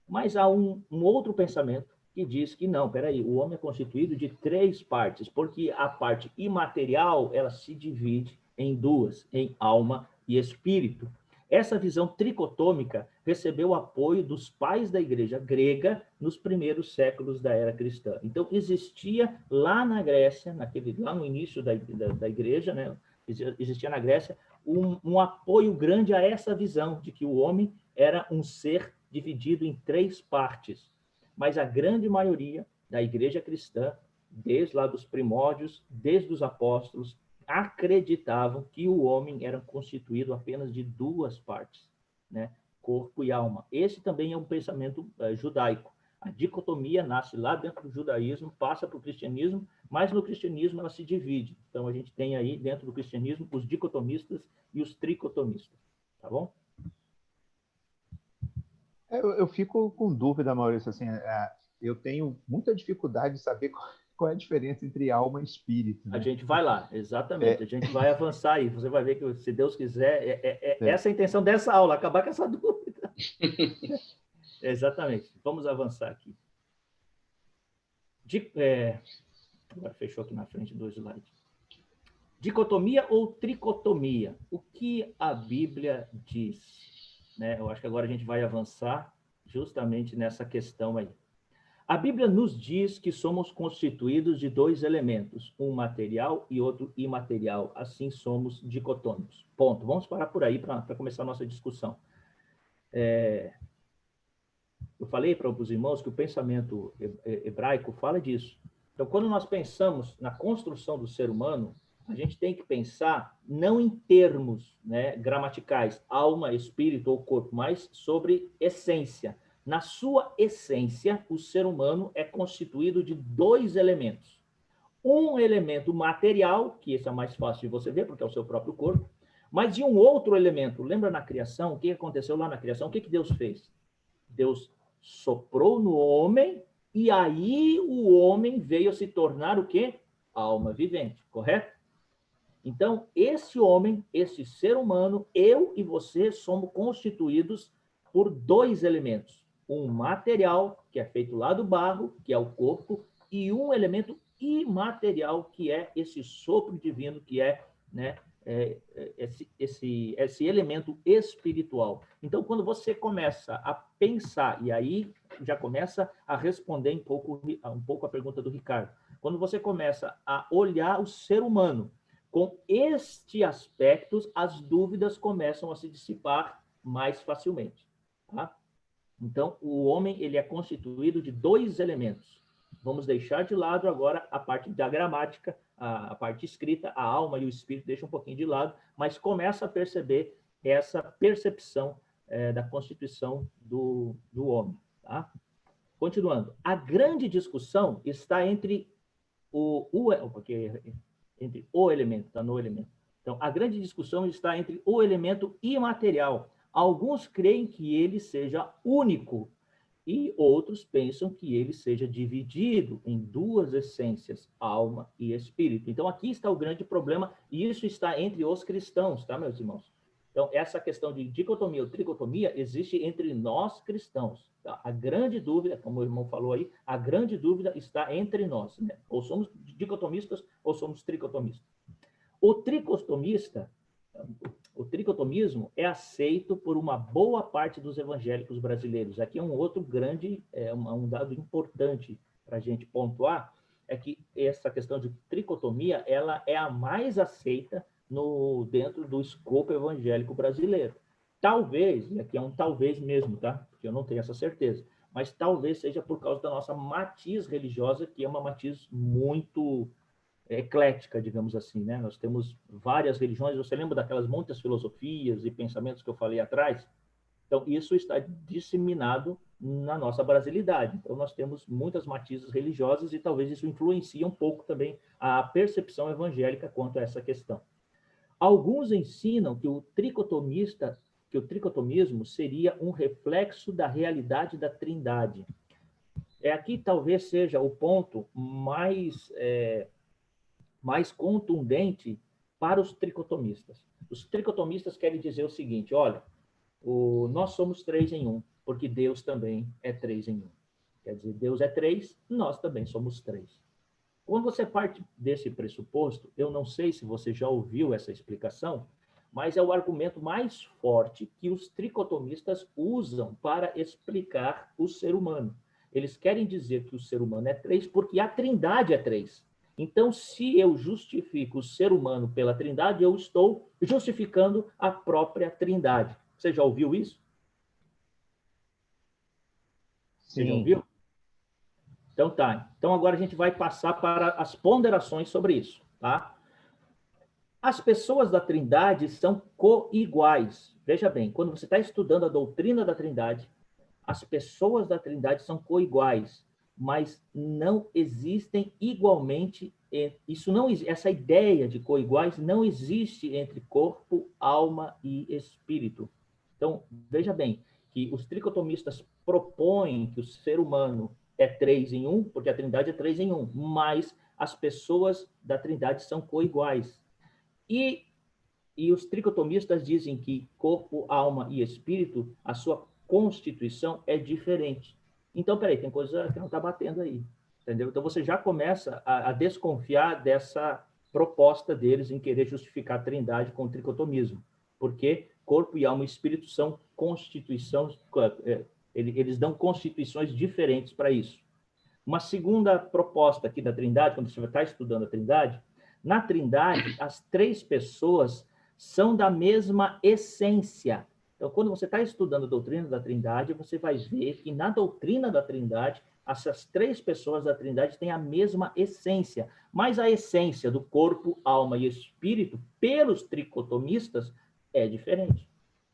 Mas há um outro pensamento que diz que não, peraí, o homem é constituído de três partes, porque a parte imaterial, ela se divide em duas, em alma e espírito. Essa visão tricotômica recebeu o apoio dos pais da igreja grega nos primeiros séculos da era cristã. Então, existia lá na Grécia, lá no início da igreja, né, existia na Grécia um apoio grande a essa visão de que o homem era um ser dividido em três partes. Mas a grande maioria da igreja cristã, desde lá dos primórdios, desde os apóstolos, acreditavam que o homem era constituído apenas de duas partes, né? Corpo e alma. Esse também é um pensamento judaico. A dicotomia nasce lá dentro do judaísmo, passa para o cristianismo, mas no cristianismo ela se divide. Então a gente tem aí dentro do cristianismo os dicotomistas e os tricotomistas, tá bom? Eu fico com dúvida, Maurício, assim, eu tenho muita dificuldade de saber qual é a diferença entre alma e espírito, né? A gente vai lá, exatamente. A gente vai avançar aí. Você vai ver que, se Deus quiser, essa é a intenção dessa aula, acabar com essa dúvida. Exatamente. Vamos avançar aqui. Agora fechou aqui na frente do slide. Dicotomia ou tricotomia? O que a Bíblia diz? Né? Eu acho que agora a gente vai avançar justamente nessa questão aí. A Bíblia nos diz que somos constituídos de dois elementos, um material e outro imaterial. Assim somos dicotômicos. Ponto. Vamos parar por aí para começar a nossa discussão. Eu falei para os irmãos que o pensamento hebraico fala disso. Então, quando nós pensamos na construção do ser humano, a gente tem que pensar não em termos, né, gramaticais, alma, espírito ou corpo, mas sobre essência. Na sua essência, o ser humano é constituído de dois elementos. Um elemento material, que esse é mais fácil de você ver, porque é o seu próprio corpo, mas de um outro elemento. Lembra na criação? O que aconteceu lá na criação? O que Deus fez? Deus soprou no homem e aí o homem veio a se tornar o quê? Alma vivente, correto? Então, esse homem, esse ser humano, eu e você somos constituídos por dois elementos. Um material, que é feito lá do barro, que é o corpo, e um elemento imaterial, que é esse sopro divino, que é, né, esse elemento espiritual. Então, quando você começa a pensar, e aí já começa a responder um pouco a pergunta do Ricardo, quando você começa a olhar o ser humano com este aspecto, as dúvidas começam a se dissipar mais facilmente. Tá? Então, o homem ele é constituído de dois elementos. Vamos deixar de lado agora a parte da gramática, a parte escrita, a alma e o espírito deixa um pouquinho de lado, mas começa a perceber essa percepção da constituição do homem. Tá? Continuando, a grande discussão está entre entre o elemento, está no elemento. Então, a grande discussão está entre o elemento imaterial. Alguns creem que ele seja único e outros pensam que ele seja dividido em duas essências, alma e espírito. Então, aqui está o grande problema e isso está entre os cristãos, tá, meus irmãos? Então, essa questão de dicotomia ou tricotomia existe entre nós cristãos. Tá? A grande dúvida, como o irmão falou aí, a grande dúvida está entre nós. Né? Ou somos dicotomistas ou somos tricotomistas. O tricotomismo é aceito por uma boa parte dos evangélicos brasileiros. Aqui é um outro grande, um dado importante para a gente pontuar, é que essa questão de tricotomia, ela é a mais aceita dentro do escopo evangélico brasileiro. Talvez, e aqui é um talvez mesmo, tá? Porque eu não tenho essa certeza, mas talvez seja por causa da nossa matiz religiosa, que é uma matiz muito eclética, digamos assim, né? Nós temos várias religiões, você lembra daquelas muitas filosofias e pensamentos que eu falei atrás? Então, isso está disseminado na nossa brasilidade. Então, nós temos muitas matizes religiosas e talvez isso influencie um pouco também a percepção evangélica quanto a essa questão. Alguns ensinam que o tricotomista que o tricotomismo seria um reflexo da realidade da Trindade. Aqui talvez seja o ponto mais contundente para os tricotomistas. Os tricotomistas querem dizer o seguinte: olha, nós somos 3 em 1, porque Deus também é 3 em 1. Quer dizer, Deus é 3, nós também somos 3. Quando você parte desse pressuposto, eu não sei se você já ouviu essa explicação, mas é o argumento mais forte que os tricotomistas usam para explicar o ser humano. Eles querem dizer que o ser humano é 3 porque a Trindade é 3. Então, se eu justifico o ser humano pela Trindade, eu estou justificando a própria Trindade. Você já ouviu isso? Sim. Você já ouviu? Então tá. Então agora a gente vai passar para as ponderações sobre isso, tá? As pessoas da Trindade são coiguais. Veja bem, quando você está estudando a doutrina da Trindade, as pessoas da Trindade são coiguais, mas não existem igualmente. Isso não, essa ideia de coiguais não existe entre corpo, alma e espírito. Então, veja bem, que os tricotomistas propõem que o ser humano é 3 em 1, porque a Trindade é 3 em 1, mas as pessoas da Trindade são coiguais. E os tricotomistas dizem que corpo, alma e espírito, a sua constituição é diferente. Então, peraí, tem coisa que não está batendo aí, entendeu? Então, você já começa a desconfiar dessa proposta deles em querer justificar a Trindade com o tricotomismo, porque corpo e alma e espírito são constituições, eles dão constituições diferentes para isso. Uma segunda proposta aqui da Trindade, quando você está estudando a Trindade, na Trindade, as 3 pessoas são da mesma essência. Então, quando você está estudando a doutrina da Trindade, você vai ver que na doutrina da Trindade, essas 3 pessoas da Trindade têm a mesma essência, mas a essência do corpo, alma e espírito, pelos tricotomistas, é diferente.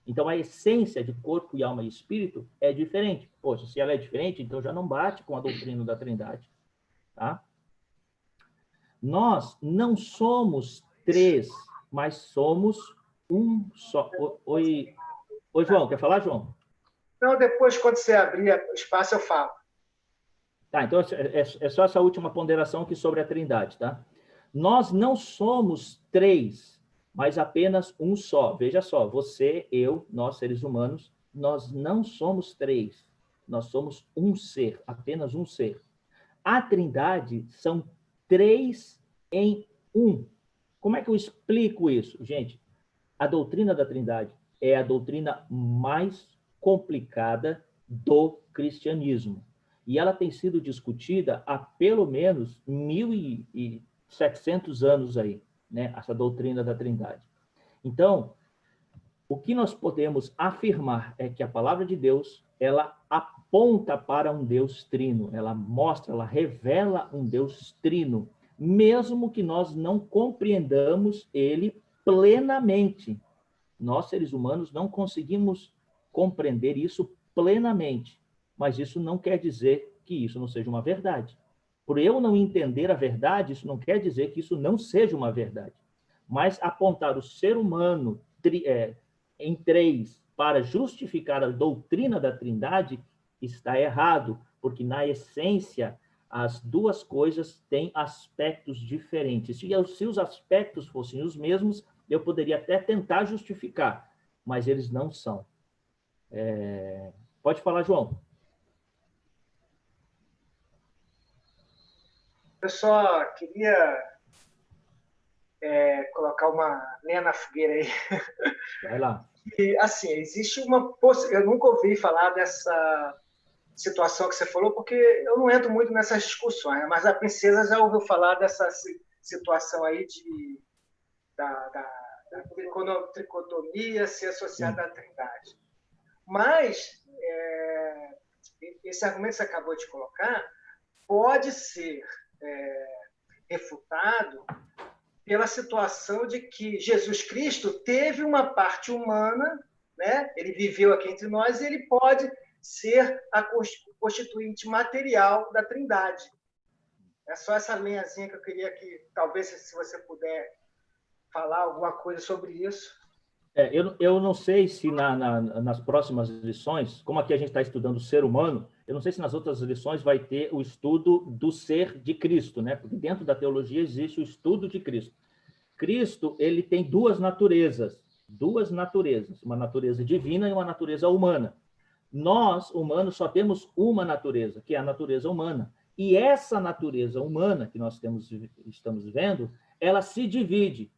Então, a essência de corpo e alma e espírito é diferente. Poxa, se ela é diferente, então já não bate com a doutrina da Trindade. Tá? Nós não somos 3, mas somos um só. Oi, João, quer falar, João? Não, depois, quando você abrir o espaço, eu falo. Tá, então é só essa última ponderação aqui sobre a Trindade, tá? Nós não somos 3, mas apenas um só. Veja só, você, eu, nós, seres humanos, nós não somos 3. Nós somos um ser, apenas um ser. A Trindade são 3 em 1. Como é que eu explico isso? Gente, a doutrina da Trindade é a doutrina mais complicada do cristianismo. E ela tem sido discutida há pelo menos 1.700 anos aí, né? Essa doutrina da Trindade. Então, o que nós podemos afirmar é que a palavra de Deus, ela aponta para um Deus trino, ela mostra, ela revela um Deus trino, mesmo que nós não compreendamos ele plenamente. Nós, seres humanos, não conseguimos compreender isso plenamente, mas isso não quer dizer que isso não seja uma verdade. Por eu não entender a verdade, isso não quer dizer que isso não seja uma verdade. Mas apontar o ser humano em 3 para justificar a doutrina da Trindade está errado, porque na essência as duas coisas têm aspectos diferentes. Se os aspectos fossem os mesmos, eu poderia até tentar justificar, mas eles não são. Pode falar, João. Eu só queria colocar uma lenha na fogueira aí. Vai lá. E, assim, existe uma possibilidade. Eu nunca ouvi falar dessa situação que você falou, porque eu não entro muito nessas discussões, mas a princesa já ouviu falar dessa situação aí da tricotomia ser associada à Trindade. Mas esse argumento que você acabou de colocar pode ser refutado pela situação de que Jesus Cristo teve uma parte humana, né? Ele viveu aqui entre nós e ele pode ser a constituinte material da Trindade. É só essa linhazinha que eu queria que, talvez, se você puder falar alguma coisa sobre isso. Eu não sei se nas próximas lições, como aqui a gente está estudando o ser humano, eu não sei se nas outras lições vai ter o estudo do ser de Cristo, né? Porque dentro da teologia existe o estudo de Cristo. Cristo, ele tem duas naturezas, uma natureza divina e uma natureza humana. Nós, humanos, só temos uma natureza, que é a natureza humana. E essa natureza humana que nós estamos vendo, ela se divide.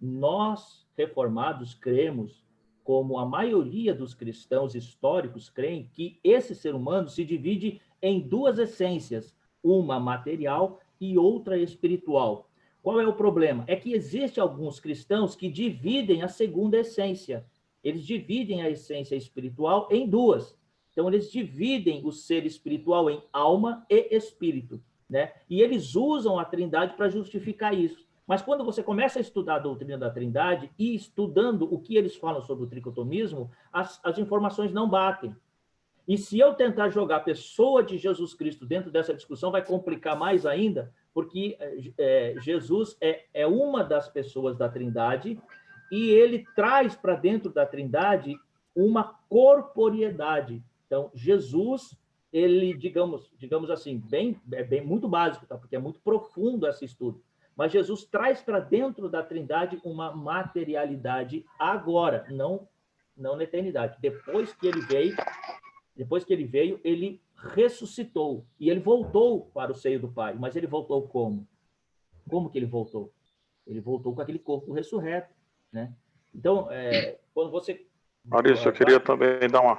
Nós, reformados, cremos, como a maioria dos cristãos históricos creem, que esse ser humano se divide em duas essências, uma material e outra espiritual. Qual é o problema? É que existem alguns cristãos que dividem a segunda essência. Eles dividem a essência espiritual em duas. Então, eles dividem o ser espiritual em alma e espírito, né? E eles usam a Trindade para justificar isso. Mas quando você começa a estudar a doutrina da Trindade e estudando o que eles falam sobre o tricotomismo, as informações não batem. E se eu tentar jogar a pessoa de Jesus Cristo dentro dessa discussão, vai complicar mais ainda, porque Jesus é uma das pessoas da Trindade e ele traz para dentro da Trindade uma corporeidade. Então, Jesus, ele, digamos assim, bem muito básico, tá? Porque é muito profundo esse estudo. Mas Jesus traz para dentro da Trindade uma materialidade agora, não na eternidade. Depois que ele veio, ele ressuscitou e ele voltou para o seio do Pai. Mas ele voltou como? Como que ele voltou? Ele voltou com aquele corpo ressurreto, né? Então, quando você... Maurício, eu queria também dar uma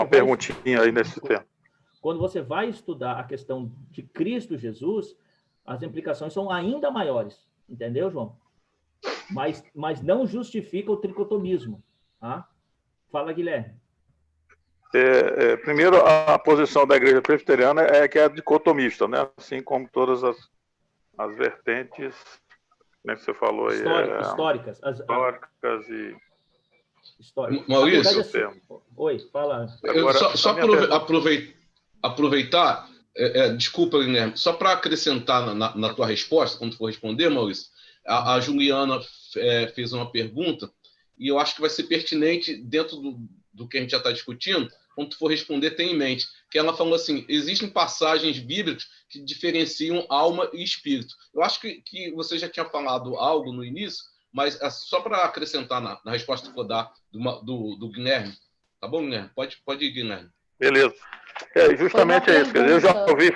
perguntinha aí nesse tema. Quando você vai estudar a questão de Cristo Jesus, as implicações são ainda maiores, entendeu, João? Mas não justifica o tricotomismo. Tá? Fala, Guilherme. Primeiro, a posição da Igreja Presbiteriana é que é dicotomista, né? Assim como todas as vertentes, né, que você falou aí. Históricas. Históricas e... Históricas. Maurício, oi, fala. Agora, só aproveitar, desculpa, Guilherme, só para acrescentar na tua resposta, quando for responder, Maurício, a Juliana fez uma pergunta e eu acho que vai ser pertinente dentro do que a gente já está discutindo, quando tu for responder, tem em mente, que ela falou assim, existem passagens bíblicas que diferenciam alma e espírito. Eu acho que você já tinha falado algo no início, mas só para acrescentar na resposta que for dar do Guilherme. Tá bom, Guilherme? Pode ir, Guilherme. Beleza. Justamente é isso. Eu já ouvi...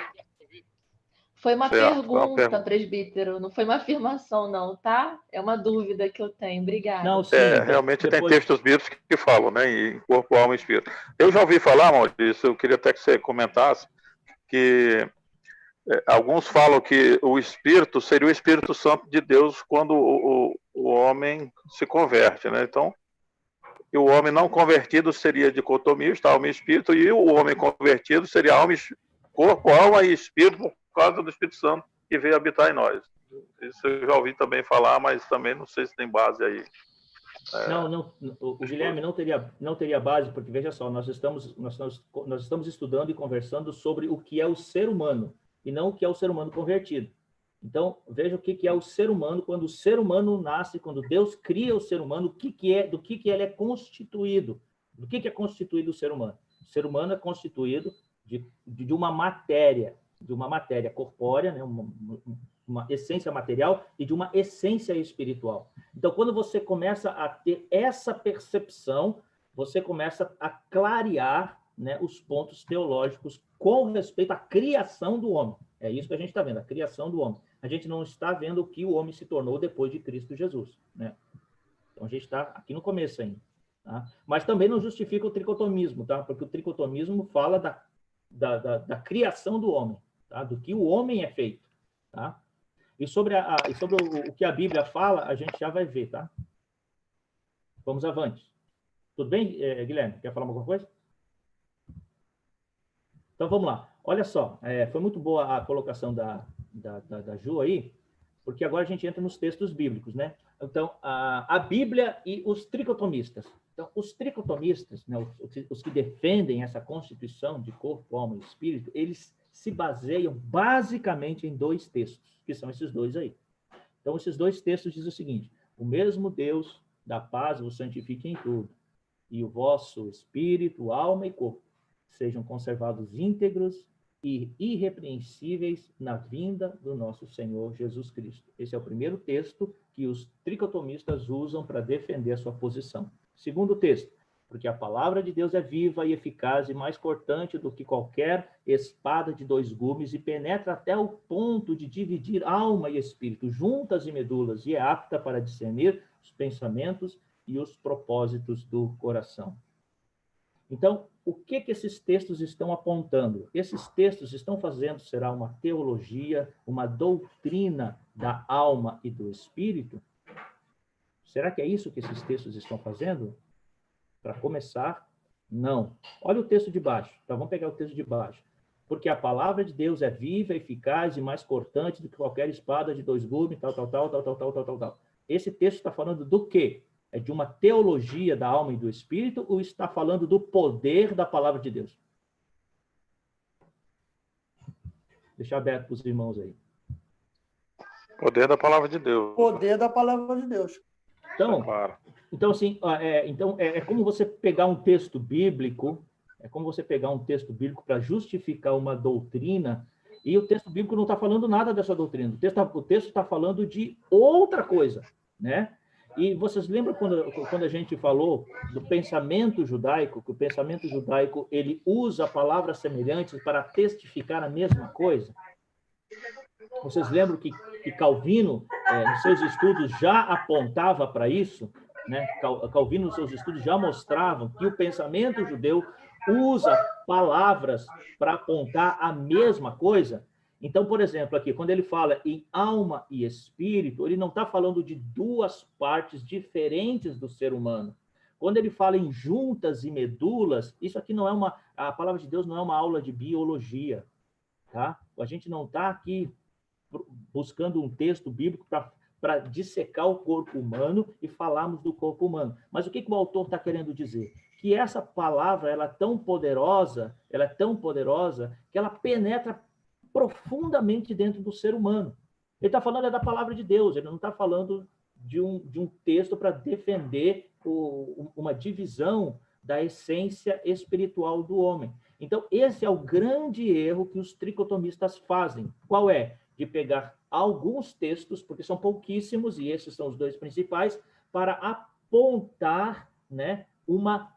Foi uma pergunta, presbítero. Não foi uma afirmação, não, tá? É uma dúvida que eu tenho. Obrigada. Não, sim, realmente tem textos bíblicos que falam, né? Em corpo, alma e espírito. Eu já ouvi falar, Maurício, eu queria até que você comentasse, que alguns falam que o Espírito seria o Espírito Santo de Deus quando o homem se converte, né? Então, o homem não convertido seria dicotomista, alma e espírito, e o homem convertido seria corpo, alma e espírito por causa do Espírito Santo que veio habitar em nós. Isso eu já ouvi também falar, mas também não sei se tem base aí. Não, o Guilherme não teria base, porque, veja só, nós estamos estudando e conversando sobre o que é o ser humano, e não o que é o ser humano convertido. Então, veja o que é o ser humano, quando o ser humano nasce, quando Deus cria o ser humano, do que ele é constituído. Do que é constituído o ser humano? O ser humano é constituído de uma matéria corpórea, né? uma essência material e de uma essência espiritual. Então, quando você começa a ter essa percepção, você começa a clarear, né, os pontos teológicos com respeito à criação do homem. É isso que a gente está vendo, a criação do homem. A gente não está vendo o que o homem se tornou depois de Cristo Jesus, né? Então, a gente está aqui no começo ainda. Tá? Mas também não justifica o tricotomismo, tá? Porque o tricotomismo fala da criação do homem, tá? Do que o homem é feito. Tá? E sobre o que a Bíblia fala, a gente já vai ver. Tá? Vamos avante. Tudo bem, Guilherme? Quer falar alguma coisa? Então, vamos lá. Olha só, foi muito boa a colocação da Ju aí, porque agora a gente entra nos textos bíblicos, né? Então, a Bíblia e os tricotomistas. Então, os tricotomistas, né, os que defendem essa constituição de corpo, alma e espírito, eles se baseiam basicamente em dois textos, que são esses dois aí. Então, esses dois textos dizem o seguinte: O mesmo Deus da paz vos santifique em tudo, e o vosso espírito, alma e corpo sejam conservados íntegros e irrepreensíveis na vinda do nosso Senhor Jesus Cristo. Esse é o primeiro texto que os tricotomistas usam para defender a sua posição. Segundo texto, porque a palavra de Deus é viva e eficaz e mais cortante do que qualquer espada de 2 gumes e penetra até o ponto de dividir alma e espírito, juntas e medulas, e é apta para discernir os pensamentos e os propósitos do coração. Então, o que esses textos estão apontando? Esses textos estão fazendo, será uma teologia, uma doutrina da alma e do espírito? Será que é isso que esses textos estão fazendo? Para começar, não. Olha o texto de baixo. Então, vamos pegar o texto de baixo. Porque a palavra de Deus é viva, eficaz e mais cortante do que qualquer espada de 2 gumes, tal. Esse texto está falando do quê? É de uma teologia da alma e do espírito ou está falando do poder da palavra de Deus? Deixa aberto para os irmãos aí. Poder da palavra de Deus. Poder da palavra de Deus. Então, claro. Então, assim, é como você pegar um texto bíblico, para justificar uma doutrina, e o texto bíblico não está falando nada dessa doutrina. O texto está falando de outra coisa, né? E vocês lembram quando a gente falou do pensamento judaico, que o pensamento judaico ele usa palavras semelhantes para testificar a mesma coisa? Vocês lembram que Calvino, nos seus estudos, já apontava para isso? Né? Calvino, nos seus estudos, já mostravam que o pensamento judeu usa palavras para apontar a mesma coisa. Então, por exemplo, aqui, quando ele fala em alma e espírito, ele não está falando de 2 partes diferentes do ser humano. Quando ele fala em juntas e medulas, isso aqui não é a palavra de Deus não é uma aula de biologia, tá? A gente não está aqui buscando um texto bíblico para dissecar o corpo humano e falarmos do corpo humano. Mas o que o autor está querendo dizer? Que essa palavra ela é tão poderosa que ela penetra profundamente dentro do ser humano. Ele está falando da palavra de Deus, ele não está falando de um texto para defender uma divisão da essência espiritual do homem. Então, esse é o grande erro que os tricotomistas fazem. Qual é? De pegar alguns textos, porque são pouquíssimos, e esses são os 2 principais, para apontar, né, uma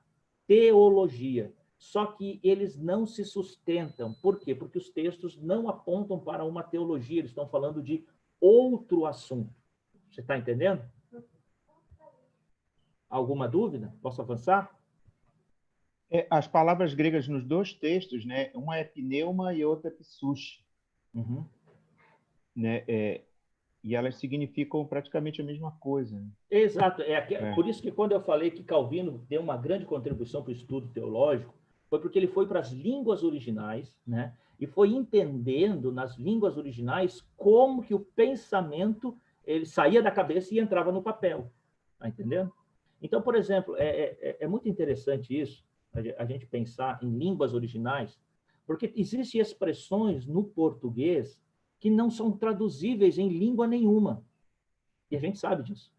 teologia. Só que eles não se sustentam. Por quê? Porque os textos não apontam para uma teologia, eles estão falando de outro assunto. Você está entendendo? Alguma dúvida? Posso avançar? As palavras gregas nos 2 textos, né? Uma é pneuma e outra é psuche. Uhum. Né? E elas significam praticamente a mesma coisa. Né? Exato. Por isso que quando eu falei que Calvino deu uma grande contribuição para o estudo teológico, foi porque ele foi para as línguas originais, né? E foi entendendo nas línguas originais como que o pensamento ele saía da cabeça e entrava no papel. Tá entendendo? Então, por exemplo, é muito interessante isso, a gente pensar em línguas originais, porque existem expressões no português que não são traduzíveis em língua nenhuma. E a gente sabe disso.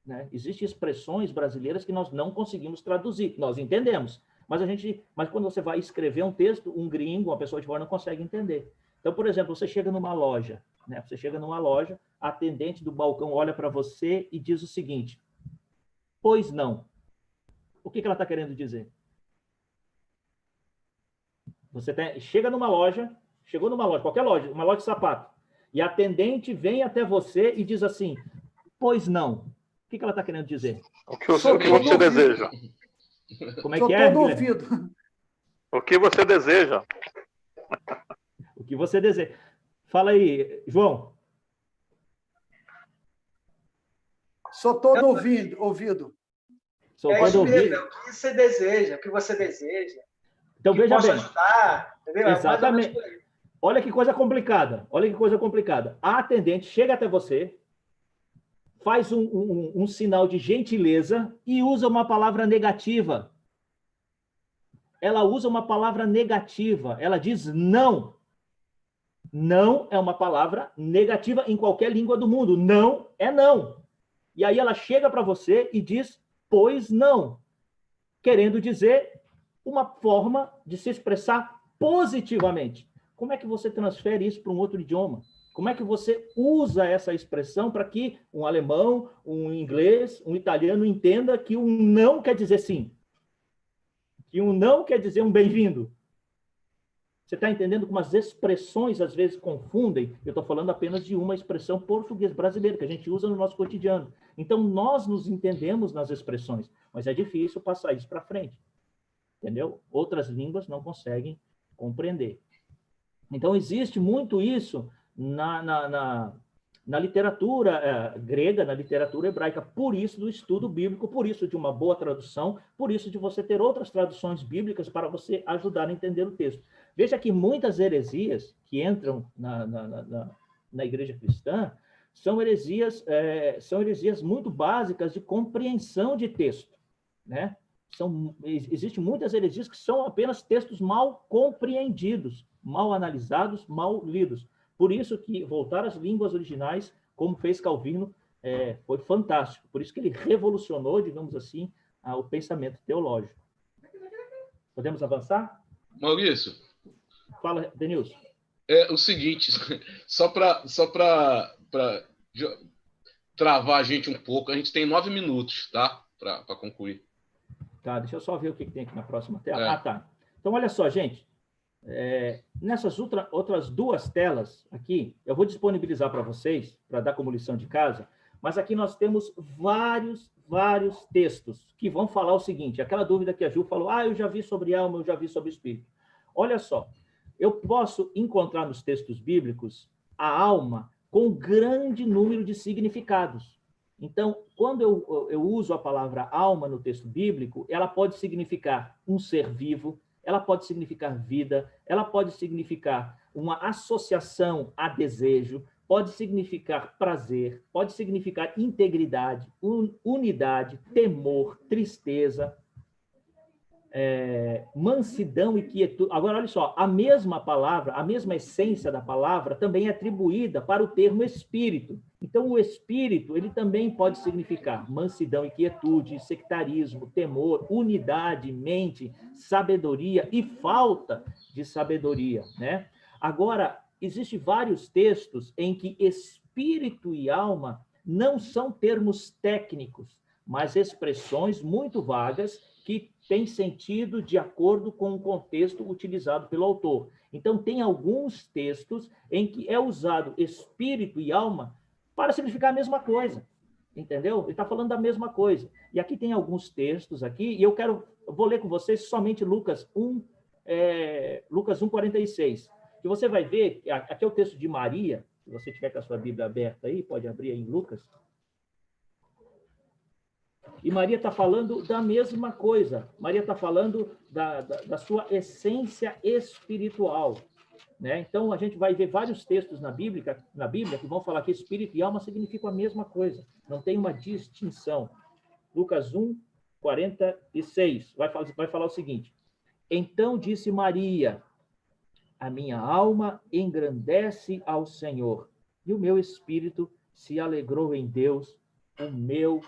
Né? Existem expressões brasileiras que nós não conseguimos traduzir. Nós entendemos, mas quando você vai escrever um texto, um gringo, uma pessoa de fora não consegue entender. Então, por exemplo, você chega numa loja, né? Você chega numa loja, a atendente do balcão olha para você e diz o seguinte: pois não. O que ela está querendo dizer? Você chegou numa loja, qualquer loja, uma loja de sapato, e a atendente vem até você e diz assim: pois não. O que ela está querendo dizer? O que você deseja? Como é que é? O que você deseja? O que você deseja. Fala aí, João. Sou todo ouvido. Sou todo ouvido. O que você deseja, o que você deseja. Então, veja bem. Ajudar, entendeu? Exatamente. Olha que coisa complicada. A atendente chega até você, faz um sinal de gentileza e usa uma palavra negativa. Ela usa uma palavra negativa. Ela diz não. Não é uma palavra negativa em qualquer língua do mundo. Não é não. E aí ela chega para você e diz, pois não, querendo dizer uma forma de se expressar positivamente. Como é que você transfere isso para um outro idioma? Como é que você usa essa expressão para que um alemão, um inglês, um italiano entenda que um não quer dizer sim? Que um não quer dizer um bem-vindo? Você está entendendo como as expressões às vezes confundem? Eu estou falando apenas de uma expressão português brasileira que a gente usa no nosso cotidiano. Então, nós nos entendemos nas expressões, mas é difícil passar isso para frente. Entendeu? Outras línguas não conseguem compreender. Então, existe muito isso na literatura grega, na literatura hebraica. Por isso do estudo bíblico, por isso de uma boa tradução, por isso de você ter outras traduções bíblicas para você ajudar a entender o texto. Veja que muitas heresias que entram na igreja cristã são heresias muito básicas de compreensão de texto, né? Existem muitas heresias que são apenas textos mal compreendidos, mal analisados, mal lidos. Por isso que voltar às línguas originais, como fez Calvino, foi fantástico. Por isso que ele revolucionou, digamos assim, o pensamento teológico. Podemos avançar? Maurício. Fala, Denilson. É o seguinte, só para travar a gente um pouco, a gente tem 9 minutos, tá? Para concluir. Tá, deixa eu só ver o que tem aqui na próxima tela. Ah, tá. Então, olha só, gente. Nessas outras duas telas aqui, eu vou disponibilizar para vocês, para dar como lição de casa, mas aqui nós temos vários textos que vão falar o seguinte, aquela dúvida que a Ju falou, eu já vi sobre alma, eu já vi sobre espírito. Olha só, eu posso encontrar nos textos bíblicos a alma com grande número de significados. Então, quando eu uso a palavra alma no texto bíblico, ela pode significar um ser vivo, ela pode significar vida, ela pode significar uma associação a desejo, pode significar prazer, pode significar integridade, unidade, temor, tristeza, mansidão e quietude. Agora, olha só, a mesma palavra, a mesma essência da palavra também é atribuída para o termo espírito. Então, o espírito, ele também pode significar mansidão e quietude, sectarismo, temor, unidade, mente, sabedoria e falta de sabedoria, né? Agora, existem vários textos em que espírito e alma não são termos técnicos, mas expressões muito vagas que têm sentido de acordo com o contexto utilizado pelo autor. Então, tem alguns textos em que é usado espírito e alma para significar a mesma coisa, entendeu? Ele está falando da mesma coisa. E aqui tem alguns textos aqui, e eu vou ler com vocês somente Lucas 1:46, que você vai ver, aqui é o texto de Maria, se você tiver com a sua Bíblia aberta aí, pode abrir aí em Lucas. E Maria está falando da mesma coisa. Maria está falando da sua essência espiritual, né? Então, a gente vai ver vários textos na Bíblia que vão falar que espírito e alma significam a mesma coisa. Não tem uma distinção. Lucas 1:46 vai falar o seguinte. Então disse Maria, a minha alma engrandece ao Senhor, e o meu espírito se alegrou em Deus, o meu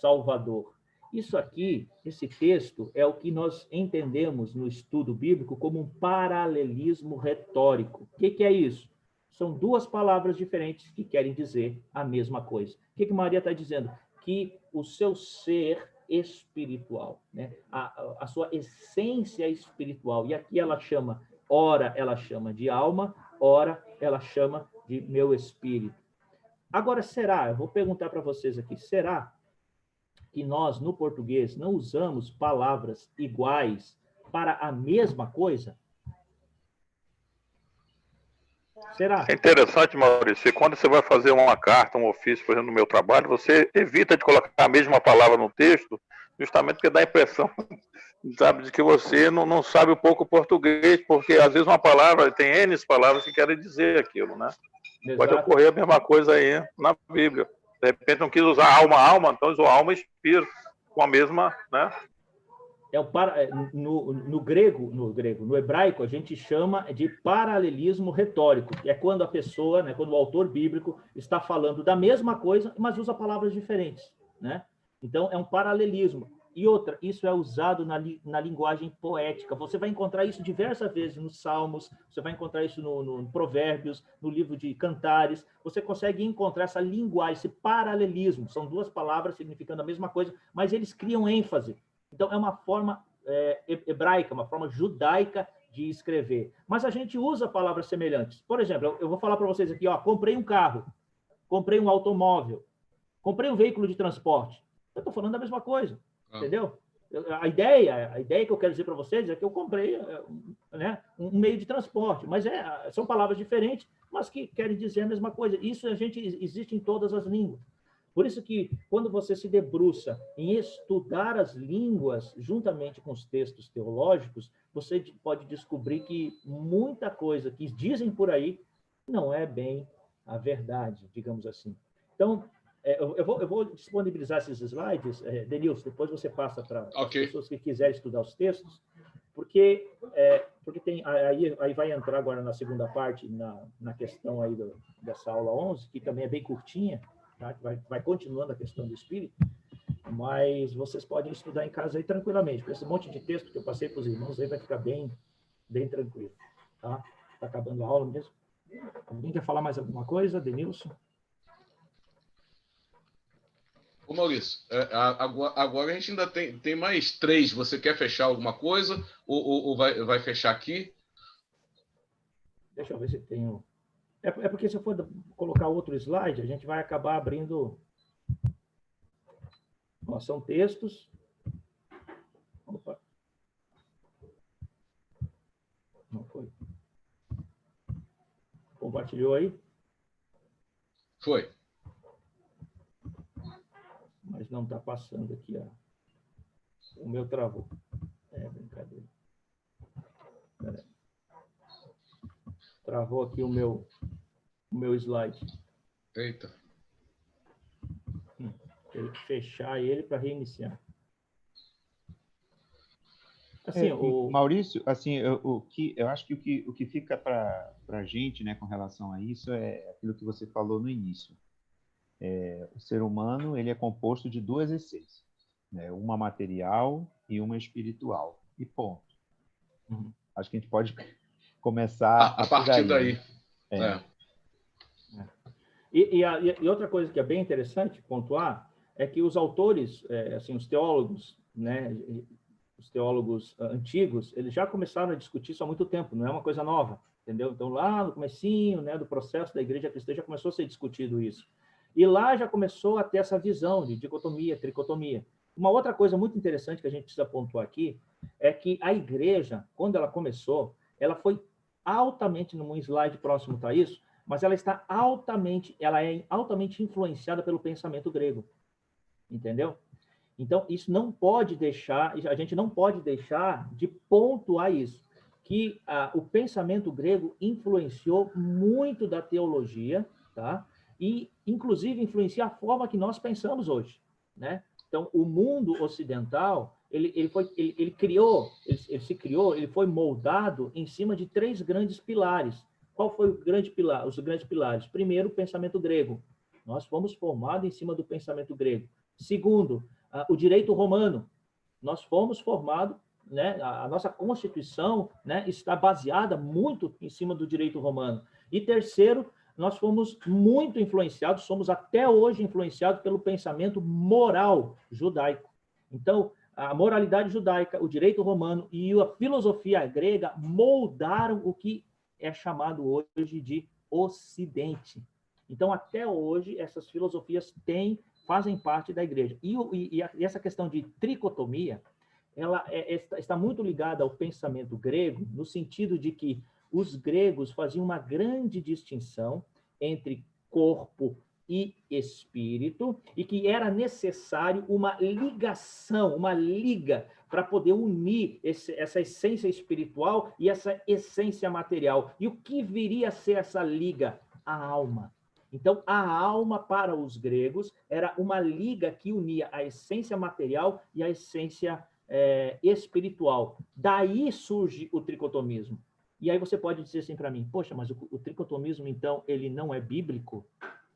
Salvador. Isso aqui, esse texto, é o que nós entendemos no estudo bíblico como um paralelismo retórico. O que é isso? São duas palavras diferentes que querem dizer a mesma coisa. O que Maria está dizendo? Que o seu ser espiritual, né? A sua essência espiritual, e aqui ela chama, ora ela chama de alma, ora ela chama de meu espírito. Agora, eu vou perguntar para vocês aqui, será que nós, no português, não usamos palavras iguais para a mesma coisa? Será? É interessante, Maurício, quando você vai fazer uma carta, um ofício, por exemplo, no meu trabalho, você evita de colocar a mesma palavra no texto, justamente porque dá a impressão, sabe, de que você não sabe um pouco português, porque às vezes uma palavra tem N palavras que querem dizer aquilo, né? Exato. Pode ocorrer a mesma coisa aí na Bíblia. De repente não quis usar alma, então usou alma e espírito, com a mesma, né? No grego, no hebraico, a gente chama de paralelismo retórico, que é quando a pessoa, né, quando o autor bíblico está falando da mesma coisa, mas usa palavras diferentes. né? Então, é um paralelismo. E outra, isso é usado na linguagem poética. Você vai encontrar isso diversas vezes nos Salmos, você vai encontrar isso no Provérbios, no livro de Cantares. Você consegue encontrar essa linguagem, esse paralelismo. São duas palavras significando a mesma coisa, mas eles criam ênfase. Então, é uma forma hebraica, uma forma judaica de escrever. Mas a gente usa palavras semelhantes. Por exemplo, eu vou falar para vocês aqui, ó, comprei um carro, comprei um automóvel, comprei um veículo de transporte. Eu estou falando da mesma coisa. Entendeu? A ideia que eu quero dizer para vocês é que eu comprei, né, um meio de transporte, mas são palavras diferentes, mas que querem dizer a mesma coisa. Isso existe em todas as línguas. Por isso que, quando você se debruça em estudar as línguas juntamente com os textos teológicos, você pode descobrir que muita coisa que dizem por aí não é bem a verdade, digamos assim. Então, eu vou disponibilizar esses slides, Denilson, depois você passa para as pessoas que quiserem estudar os textos, porque tem, aí vai entrar agora na segunda parte, na questão aí dessa aula 11, que também é bem curtinha, tá? Vai continuando a questão do Espírito, mas vocês podem estudar em casa aí tranquilamente, com esse monte de texto que eu passei para os irmãos, aí vai ficar bem tranquilo, tá? Está acabando a aula mesmo. Alguém quer falar mais alguma coisa, Denilson? Ô Maurício, agora a gente ainda tem mais 3. Você quer fechar alguma coisa ou vai fechar aqui? Deixa eu ver se tenho... É porque se eu for colocar outro slide, a gente vai acabar abrindo... Ó, são textos. Opa. Não foi. Compartilhou aí? Foi. Mas não está passando aqui, ó. O meu travou. Brincadeira. Pera aí. Travou aqui o meu slide. Eita. Tem que fechar ele para reiniciar. Assim, Maurício, assim, eu acho que o que fica para a gente, né, com relação a isso é aquilo que você falou no início. O ser humano, ele é composto de duas essências, né? Uma material e uma espiritual. E ponto. Acho que a gente pode começar a partir daí. E outra coisa que é bem interessante pontuar é que os autores, assim, os teólogos, né, os teólogos antigos, eles já começaram a discutir isso há muito tempo, não é uma coisa nova, entendeu? Então, lá no comecinho, né, do processo da Igreja Cristã, já começou a ser discutido isso. E lá já começou a ter essa visão de dicotomia, tricotomia. Uma outra coisa muito interessante que a gente precisa pontuar aqui é que a Igreja, quando ela começou, ela foi altamente, num slide próximo está isso, mas ela é altamente influenciada pelo pensamento grego, entendeu? Então, isso não pode deixar, a gente não pode deixar de pontuar isso, que o pensamento grego influenciou muito da teologia, tá? E, inclusive, influencia a forma que nós pensamos hoje, né? Então, o mundo ocidental, ele se criou, ele foi moldado em cima de 3 grandes pilares. Qual foi os grandes pilares? Primeiro, o pensamento grego. Nós fomos formados em cima do pensamento grego. Segundo, o direito romano. Nós fomos formados, né? A nossa Constituição, né, está baseada muito em cima do direito romano. E terceiro, nós fomos muito influenciados, somos até hoje influenciados pelo pensamento moral judaico. Então, a moralidade judaica, o direito romano e a filosofia grega moldaram o que é chamado hoje de Ocidente. Então, até hoje, essas filosofias fazem parte da Igreja. E essa questão de tricotomia, ela está muito ligada ao pensamento grego, no sentido de que os gregos faziam uma grande distinção entre corpo e espírito, e que era necessário uma ligação, uma liga, para poder unir essa essência espiritual e essa essência material. E o que viria a ser essa liga? A alma. Então, a alma, para os gregos, era uma liga que unia a essência material e a essência espiritual. Daí surge o tricotomismo. E aí você pode dizer assim para mim, poxa, mas o tricotomismo, então, ele não é bíblico?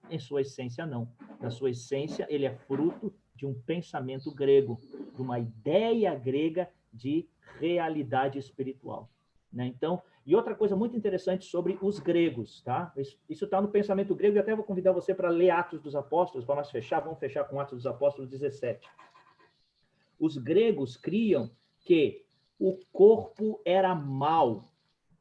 Em sua essência, não. Na sua essência, ele é fruto de um pensamento grego, de uma ideia grega de realidade espiritual, né? Então, e outra coisa muito interessante sobre os gregos, tá? Isso está no pensamento grego, e até vou convidar você para ler Atos dos Apóstolos, para nós fechar, vamos fechar com Atos dos Apóstolos 17. Os gregos criam que o corpo era mau,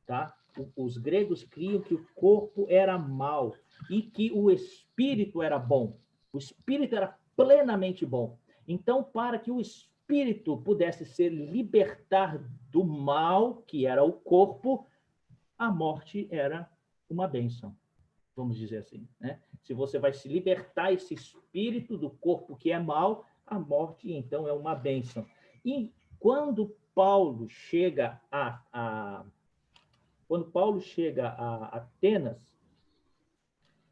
tá? Os gregos criam que o corpo era mau e que o espírito era bom. O espírito era plenamente bom. Então, para que o espírito pudesse se libertar do mal, que era o corpo, a morte era uma bênção, vamos dizer assim, né? Se você vai se libertar esse espírito do corpo que é mau, a morte, então, é uma bênção. E quando Paulo chega a Atenas,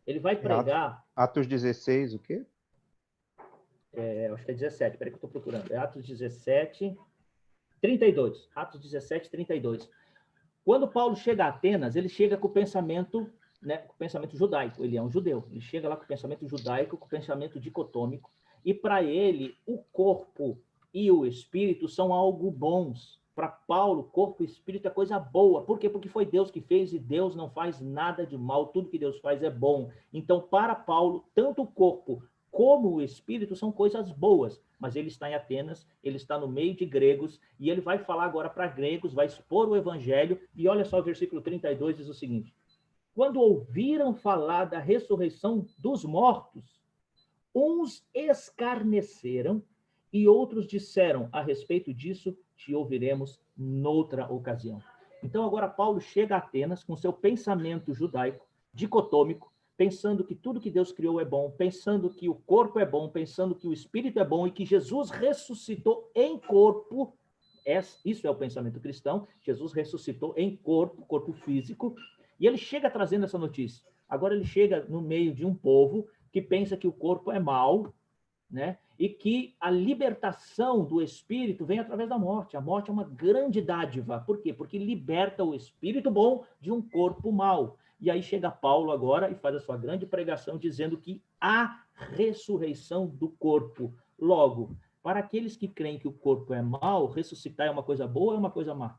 ele vai pregar... Atos 16, o quê? Acho que é 17, espera que eu estou procurando. É Atos 17, 32. Atos 17, 32. Quando Paulo chega a Atenas, ele chega com o pensamento, né, com o pensamento judaico. Ele é um judeu. Ele chega lá com o pensamento judaico, com o pensamento dicotômico. E para ele, o corpo e o espírito são algo bons. Para Paulo, corpo e espírito é coisa boa. Por quê? Porque foi Deus que fez e Deus não faz nada de mal. Tudo que Deus faz é bom. Então, para Paulo, tanto o corpo como o espírito são coisas boas. Mas ele está em Atenas, ele está no meio de gregos, e ele vai falar agora para gregos, vai expor o evangelho. E olha só o versículo 32, diz o seguinte: quando ouviram falar da ressurreição dos mortos, uns escarneceram e outros disseram: a respeito disso te ouviremos noutra ocasião. Então agora Paulo chega a Atenas com seu pensamento judaico, dicotômico, pensando que tudo que Deus criou é bom, pensando que o corpo é bom, pensando que o espírito é bom e que Jesus ressuscitou em corpo. Isso é o pensamento cristão. Jesus ressuscitou em corpo físico, e ele chega trazendo essa notícia. Agora ele chega no meio de um povo que pensa que o corpo é mau, né? E que a libertação do espírito vem através da morte. A morte é uma grande dádiva. Por quê? Porque liberta o espírito bom de um corpo mau. E aí chega Paulo agora e faz a sua grande pregação dizendo que há ressurreição do corpo. Logo, para aqueles que creem que o corpo é mau, ressuscitar é uma coisa boa ou é uma coisa má?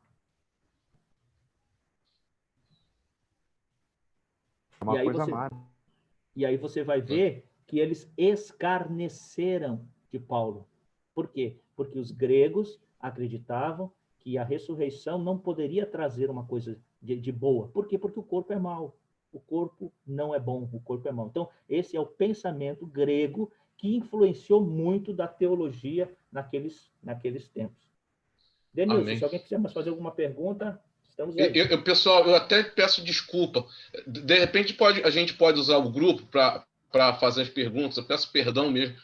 É uma coisa má. E aí você vai ver que eles escarneceram de Paulo. Por quê? Porque os gregos acreditavam que a ressurreição não poderia trazer uma coisa de boa. Por quê? Porque o corpo é mau. O corpo não é bom, o corpo é mau. Então, esse é o pensamento grego que influenciou muito da teologia naqueles tempos. Denilson, Amém. Se alguém quiser mais fazer alguma pergunta, estamos aí. Pessoal, eu até peço desculpa. De repente, a gente pode usar o grupo para fazer as perguntas. Eu peço perdão mesmo.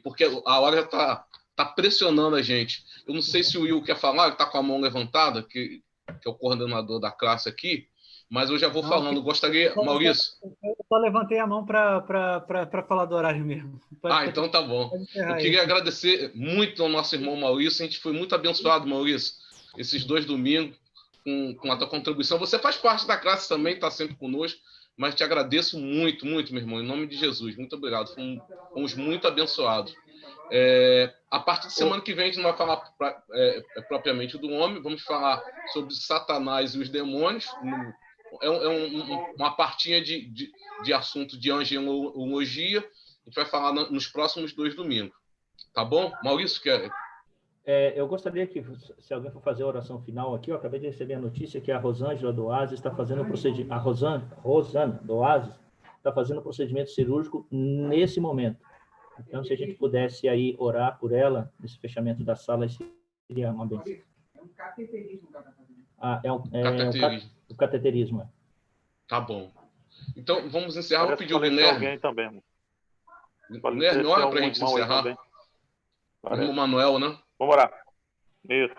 Porque a hora já está pressionando a gente. Eu não sei se o Will quer falar, ele está com a mão levantada, que é o coordenador da classe aqui, mas eu já vou falando. Gostaria, Maurício? Eu só levantei a mão para falar do horário mesmo. Então tá bom. Eu queria agradecer muito ao nosso irmão Maurício. A gente foi muito abençoado, Maurício, esses 2 domingos, com a tua contribuição. Você faz parte da classe também, está sempre conosco, mas te agradeço muito, muito, meu irmão, em nome de Jesus. Muito obrigado. Fomos muito abençoados. A partir de semana que vem, a gente não vai falar propriamente do homem, vamos falar sobre Satanás e os demônios. Uma partinha de assunto de angelologia. A gente vai falar nos próximos 2 domingos. Tá bom? Maurício, quer... eu gostaria que, se alguém for fazer a oração final aqui, eu acabei de receber a notícia que a Rosângela do Oasis está fazendo um procedimento. A Rosana do Oasis está fazendo um procedimento cirúrgico nesse momento. Então, se a gente pudesse aí orar por ela nesse fechamento da sala, seria uma bênção. É um cateterismo. O cateterismo. Tá bom. Então, vamos encerrar. Vou pedir o Guilherme. Alguém também. Guilherme, olha para a gente encerrar. O irmão Manuel, né? Vamos orar. Isso.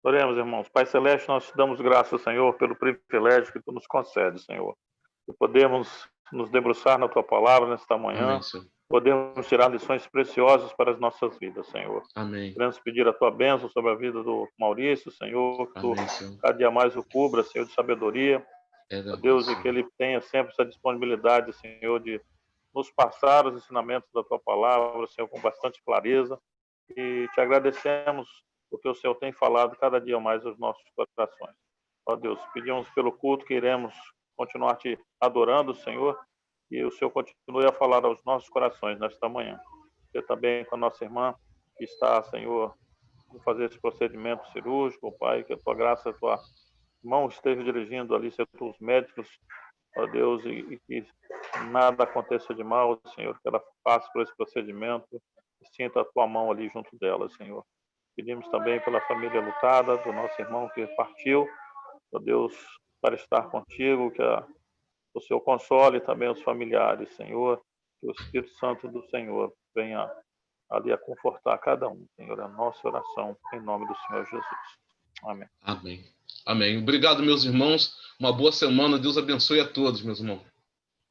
Oremos, irmãos. Pai Celeste, nós te damos graças, Senhor, pelo privilégio que tu nos concede, Senhor. Que podemos nos debruçar na tua palavra nesta manhã. Amém, podemos tirar lições preciosas para as nossas vidas, Senhor. Amém. Queremos pedir a tua bênção sobre a vida do Maurício, Senhor, que tu Senhor. cada dia mais o cubra, Senhor, de sabedoria. Deus, e que ele tenha sempre essa disponibilidade, Senhor, de nos passar os ensinamentos da tua palavra, Senhor, com bastante clareza. E te agradecemos porque o Senhor tem falado cada dia mais aos nossos corações. Ó Deus, pedimos pelo culto que iremos continuar te adorando, Senhor, e o Senhor continue a falar aos nossos corações nesta manhã. Eu também com a nossa irmã que está, Senhor, a fazer esse procedimento cirúrgico, Pai, que a tua graça, a tua mão esteja dirigindo ali, Senhor, os médicos, ó Deus, e que nada aconteça de mal, Senhor, que ela passe por esse procedimento e sinta a tua mão ali junto dela, Senhor. Pedimos também pela família lutada, do nosso irmão que partiu, ó Deus, para estar contigo, que o Senhor console também os familiares, Senhor, que o Espírito Santo do Senhor venha ali a confortar cada um, Senhor, a nossa oração, em nome do Senhor Jesus. Amém. Amém. Amém. Obrigado, meus irmãos. Uma boa semana. Deus abençoe a todos, meus irmãos.